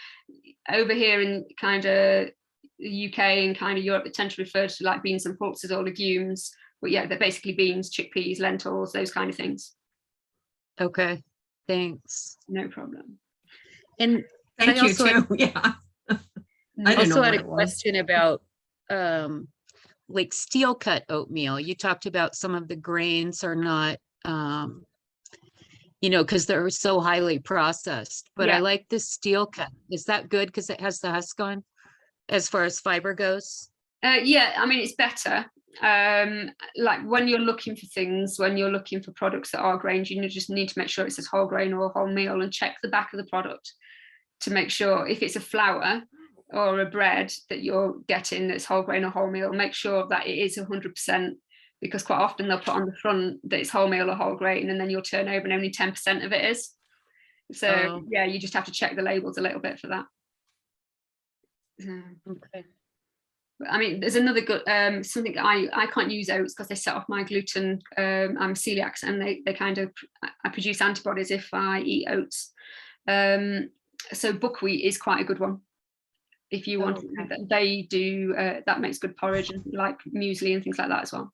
over here in kind of the UK and kind of Europe, they tend to refer to like beans and pulses or legumes. But they're basically beans, chickpeas, lentils, those kind of things. Okay, thanks. No problem. And thank you too. I also had a question about like steel cut oatmeal. You talked about some of the grains are not, because they're so highly processed, but I like the steel cut. Is that good because it has the husk on as far as fiber goes? It's better. Like when you're looking for things, when you're looking for products that are grains, you just need to make sure it says whole grain or wholemeal and check the back of the product to make sure if it's a flour or a bread that you're getting that's whole grain or wholemeal, make sure that it is 100%, because quite often they'll put on the front that it's wholemeal or whole grain, and then you'll turn over and only 10% of it is. So yeah, you just have to check the labels a little bit for that. Okay. I mean, there's another good something I can't use oats because they set off my gluten. I'm celiac, and they kind of, I produce antibodies if I eat oats. So buckwheat is quite a good one if you want. They do that makes good porridge and like muesli and things like that as well.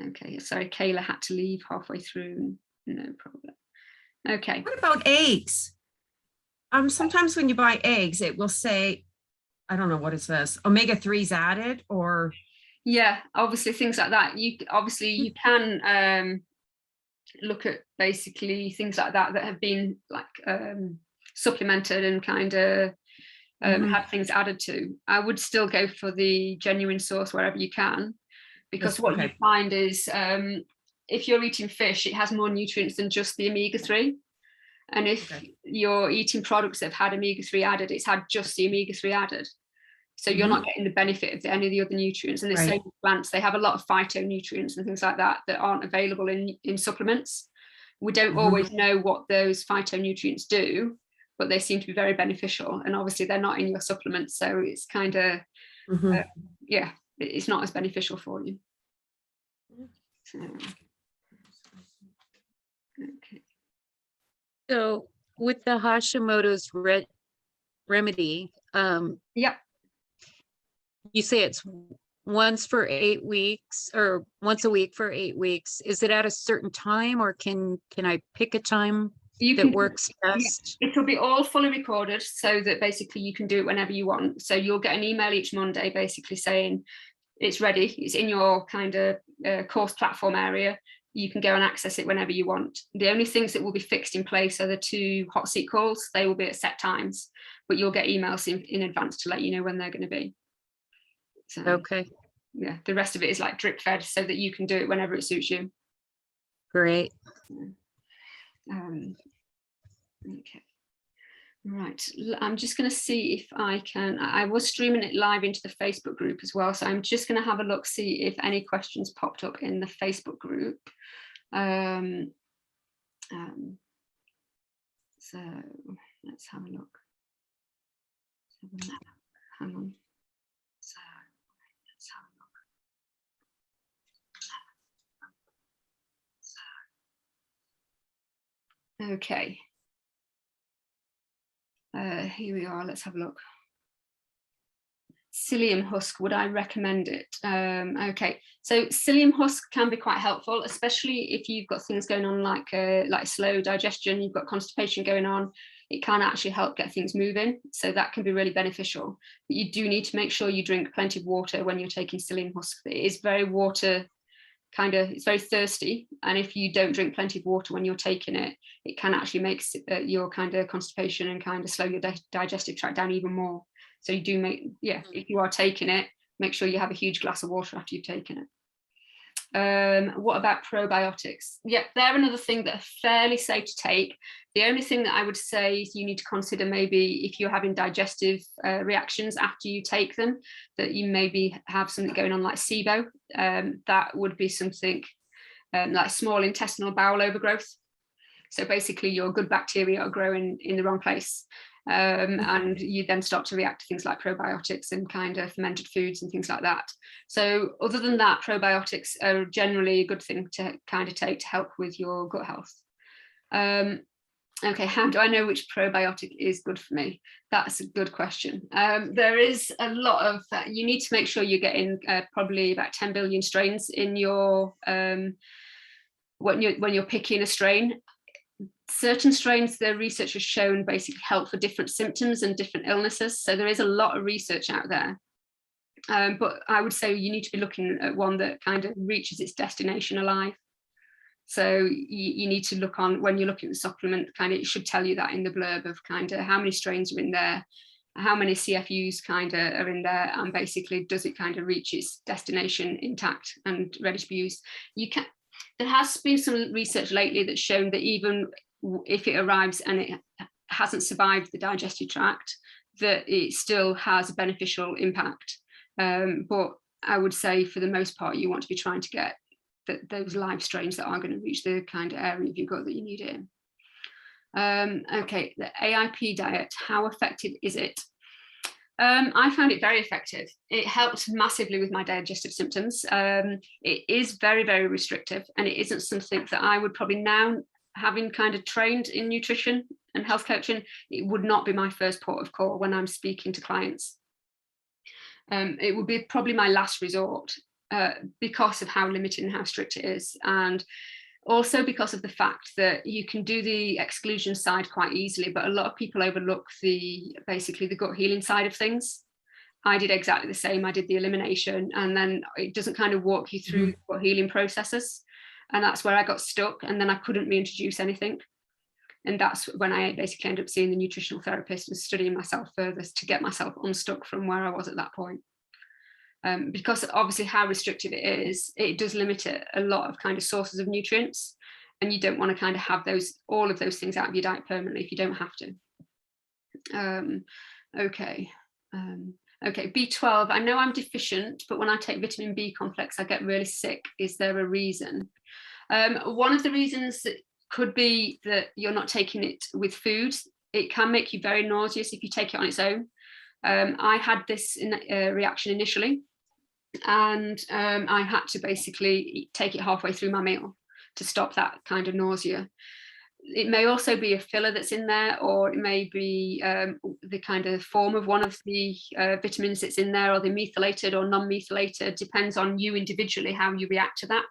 Okay, sorry, Kayla had to leave halfway through. No problem. Okay. What about eggs? Sometimes when you buy eggs, it will say, I don't know what it says, omega-3s added, or yeah, obviously things like that. You can look at basically things like that have been like supplemented and kind of had things added to. I would still go for the genuine source wherever you can, because what you find is if you're eating fish, it has more nutrients than just the omega-3. And if you're eating products that have had omega-3 added, it's had just the omega-3 added. So you're not getting the benefit of any of the other nutrients. And the same with plants, they have a lot of phytonutrients and things like that that aren't available in supplements. We don't always know what those phytonutrients do, but they seem to be very beneficial. And obviously they're not in your supplements. So it's kind of, yeah, it's not as beneficial for you. So, okay. So with the Hashimoto's remedy, yeah, you say it's once for 8 weeks or once a week for 8 weeks. Is it at a certain time, or can I pick a time that works best? Yeah, it'll be all fully recorded so that basically you can do it whenever you want. So you'll get an email each Monday basically saying it's ready, it's in your kind of course platform area. You can go and access it whenever you want. The only things that will be fixed in place are the 2 hot seat calls. They will be at set times, but you'll get emails in advance to let you know when they're going to be. So, okay. Yeah, the rest of it is like drip fed so that you can do it whenever it suits you. Great. Okay. Right, I'm just going to see if I can, I was streaming it live into the Facebook group as well, so I'm just going to have a look, see if any questions popped up in the Facebook group. So let's have a look. Hang on. So let's have a look. Okay. Here we are, let's have a look. Psyllium husk, would I recommend it? Okay, so psyllium husk can be quite helpful, especially if you've got things going on like slow digestion, you've got constipation going on. It can actually help get things moving, so that can be really beneficial. But you do need to make sure you drink plenty of water when you're taking psyllium husk. It is very water it's very thirsty, and if you don't drink plenty of water when you're taking it, it can actually make your kind of constipation and kind of slow your digestive tract down even more. So you do if you are taking it, make sure you have a huge glass of water after you've taken it. What about probiotics? Yeah, they're another thing that are fairly safe to take. The only thing that I would say is you need to consider maybe if you're having digestive reactions after you take them, that you maybe have something going on like SIBO. That would be something like small intestinal bowel overgrowth. So basically your good bacteria are growing in the wrong place. And you then start to react to things like probiotics and kind of fermented foods and things like that. So other than that, probiotics are generally a good thing to kind of take to help with your gut health. Okay, how do I know which probiotic is good for me? That's a good question. There is a lot of, you need to make sure you're getting probably about 10 billion strains in your, when you're picking a strain. Certain strains, the research has shown basically help for different symptoms and different illnesses. So there is a lot of research out there. But I would say you need to be looking at one that kind of reaches its destination alive. So you need to look on, when you're looking at the supplement, kind of, it should tell you that in the blurb of kind of how many strains are in there, how many CFUs kind of are in there, and basically does it kind of reach its destination intact and ready to be used. There has been some research lately that's shown that even if it arrives and it hasn't survived the digestive tract, that it still has a beneficial impact. But I would say for the most part, you want to be trying to get those live strains that are going to reach the kind of area of your gut that you need it in. Okay, the AIP diet, how effective is it? I found it very effective. It helped massively with my digestive symptoms. It is very, very restrictive, and it isn't something that I would probably now, having kind of trained in nutrition and health coaching, it would not be my first port of call when I'm speaking to clients. It would be probably my last resort because of how limited and how strict it is. And also because of the fact that you can do the exclusion side quite easily, but a lot of people overlook basically the gut healing side of things. I did exactly the same. I did the elimination, and then it doesn't kind of walk you through gut healing processes. And that's where I got stuck, and then I couldn't reintroduce anything. And that's when I basically ended up seeing the nutritional therapist and studying myself further to get myself unstuck from where I was at that point. Because obviously how restrictive it is, it does limit a lot of kind of sources of nutrients, and you don't want to kind of have all of those things out of your diet permanently if you don't have to. Okay, B12, I know I'm deficient, but when I take vitamin B complex, I get really sick. Is there a reason? One of the reasons that could be that you're not taking it with food. It can make you very nauseous if you take it on its own. I had this reaction initially, and I had to basically take it halfway through my meal to stop that kind of nausea. It may also be a filler that's in there, or it may be the kind of form of one of the vitamins that's in there, or they're methylated or non-methylated. Depends on you individually how you react to that.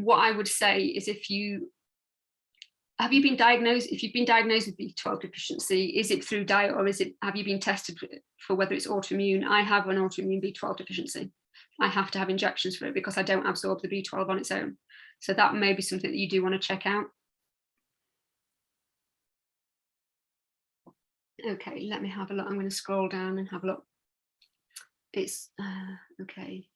What I would say is if you've been diagnosed with B12 deficiency, is it through diet, or have you been tested for whether it's autoimmune? I have an autoimmune B12 deficiency. I have to have injections for it because I don't absorb the B12 on its own. So that may be something that you do want to check out. Okay, let me have a look. I'm going to scroll down and have a look. It's okay.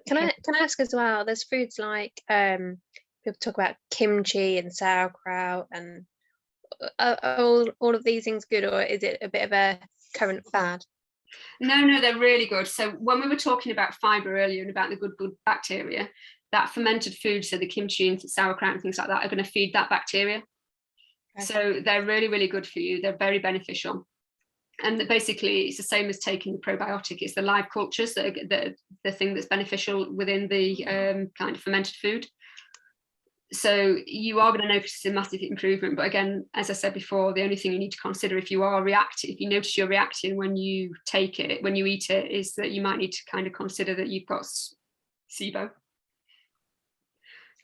Can I ask as well, there's foods like people talk about kimchi and sauerkraut, and are all of these things good, or is it a bit of a current fad? No, they're really good. So when we were talking about fiber earlier and about the good bacteria, that fermented food, so the kimchi and sauerkraut and things like that, are going to feed that bacteria. Okay. So they're really, really good for you. They're very beneficial. And basically, it's the same as taking the probiotic. It's the live cultures that are the thing that's beneficial within the kind of fermented food. So you are going to notice a massive improvement. But again, as I said before, the only thing you need to consider if you notice you're reacting when you take it, when you eat it, is that you might need to kind of consider that you've got SIBO.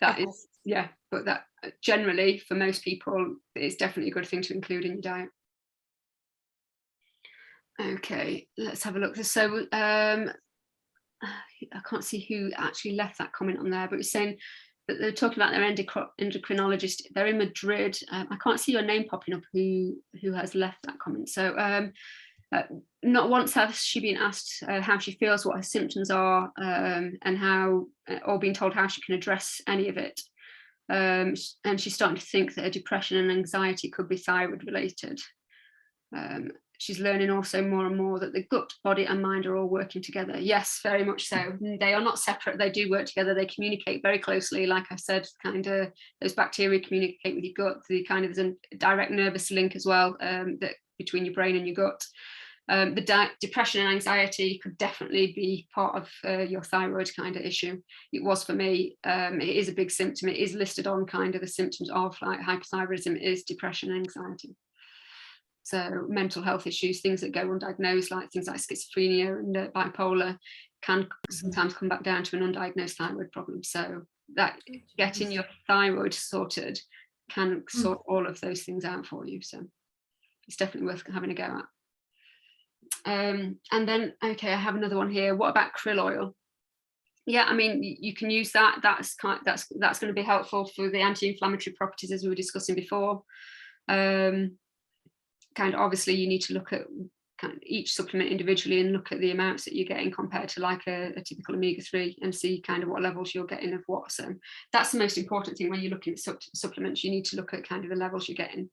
That is, yeah, but that generally for most people is definitely a good thing to include in your diet. Okay, let's have a look. So I can't see who actually left that comment on there, but it's saying that they're talking about their endocrinologist. They're in Madrid. I can't see your name popping up who has left that comment. So not once has she been asked how she feels, what her symptoms are, and how, or been told how she can address any of it. And she's starting to think that her depression and anxiety could be thyroid related. She's learning also more and more that the gut, body and mind are all working together. Yes, very much so. They are not separate. They do work together. They communicate very closely. Like I said, kind of those bacteria communicate with your gut. There's a direct nervous link as well that between your brain and your gut. The depression and anxiety could definitely be part of your thyroid kind of issue. It was for me. It is a big symptom. It is listed on kind of the symptoms of like hypothyroidism is depression and anxiety. So mental health issues, things that go undiagnosed, like things like schizophrenia and bipolar, can sometimes come back down to an undiagnosed thyroid problem. So that getting your thyroid sorted can sort all of those things out for you. So it's definitely worth having a go at. And then, okay, I have another one here. What about krill oil? Yeah, I mean, you can use that. That's going to be helpful for the anti-inflammatory properties as we were discussing before. Kind of obviously you need to look at each supplement individually and look at the amounts that you're getting compared to like a typical omega-3 and see kind of what levels you're getting of what. So that's the most important thing when you're looking at supplements. You need to look at kind of the levels you're getting.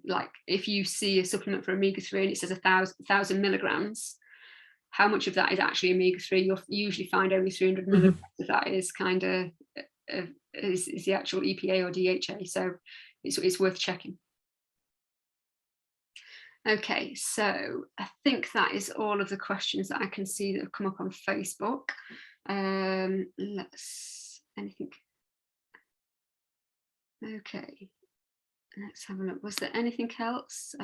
Like if you see a supplement for omega-3 and it says 1,000 milligrams, how much of that is actually omega-3? You'll usually find only 300 milligrams of that is kind of is the actual EPA or DHA. So it's worth checking. Okay, so I think that is all of the questions that I can see that have come up on Facebook. Anything? Okay, let's have a look. Was there anything else?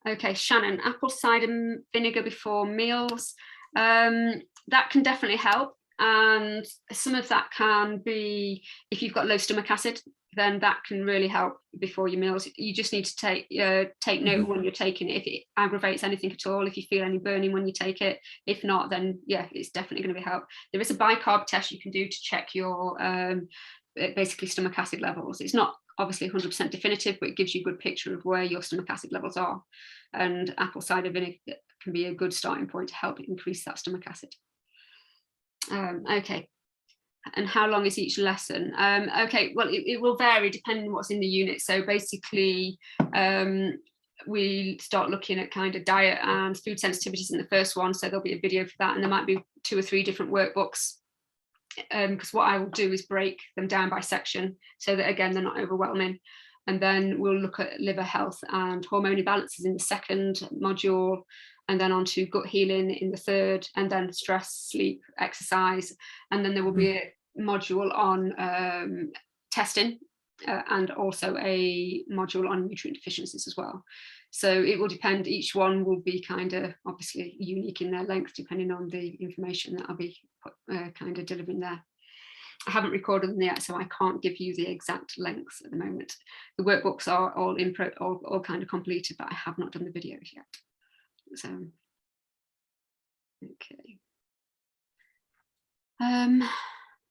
Okay, Shannon, apple cider vinegar before meals. That can definitely help. And some of that can be, if you've got low stomach acid, then that can really help before your meals. You just need to take note when you're taking it, if it aggravates anything at all, if you feel any burning when you take it. If not, then yeah, it's definitely going to be help. There is a bicarb test you can do to check your basically stomach acid levels. It's not obviously 100% definitive, but it gives you a good picture of where your stomach acid levels are. And apple cider vinegar can be a good starting point to help increase that stomach acid. Okay. And how long is each lesson? Okay, well, it will vary depending on what's in the unit. So basically, we start looking at kind of diet and food sensitivities in the first one. So there'll be a video for that. And there might be 2 or 3 different workbooks. Because what I will do is break them down by section so that, again, they're not overwhelming. And then we'll look at liver health and hormone imbalances in the second module, and then on to gut healing in the third, and then stress, sleep, exercise. And then there will be a module on testing and also a module on nutrient deficiencies as well. So it will depend, each one will be kind of obviously unique in their length depending on the information that I'll be kind of delivering there. I haven't recorded them yet, so I can't give you the exact lengths at the moment. The workbooks are all all kind of completed, but I have not done the videos yet. So, okay.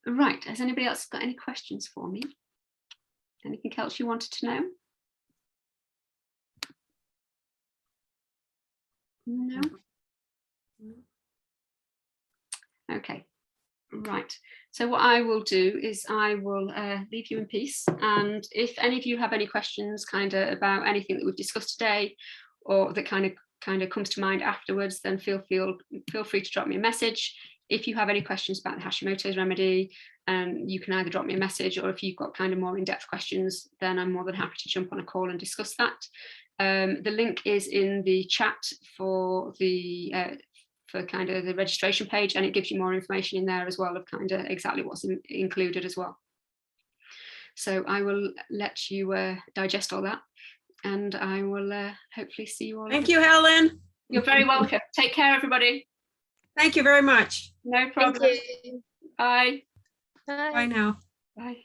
Right, has anybody else got any questions for me? Anything else you wanted to know? No? Okay, right. So what I will do is I will leave you in peace. And if any of you have any questions kind of about anything that we've discussed today, or that kind of comes to mind afterwards, then feel free to drop me a message. If you have any questions about the Hashimoto's remedy, you can either drop me a message, or if you've got kind of more in-depth questions, then I'm more than happy to jump on a call and discuss that. The link is in the chat for the kind of the registration page, and it gives you more information in there as well of kind of exactly what's included as well. So I will let you digest all that, and I will hopefully see you all. Thank you, Helen. You're very welcome. Take care, everybody. Thank you very much. No problem. Thank you. Bye. Bye. Bye now. Bye.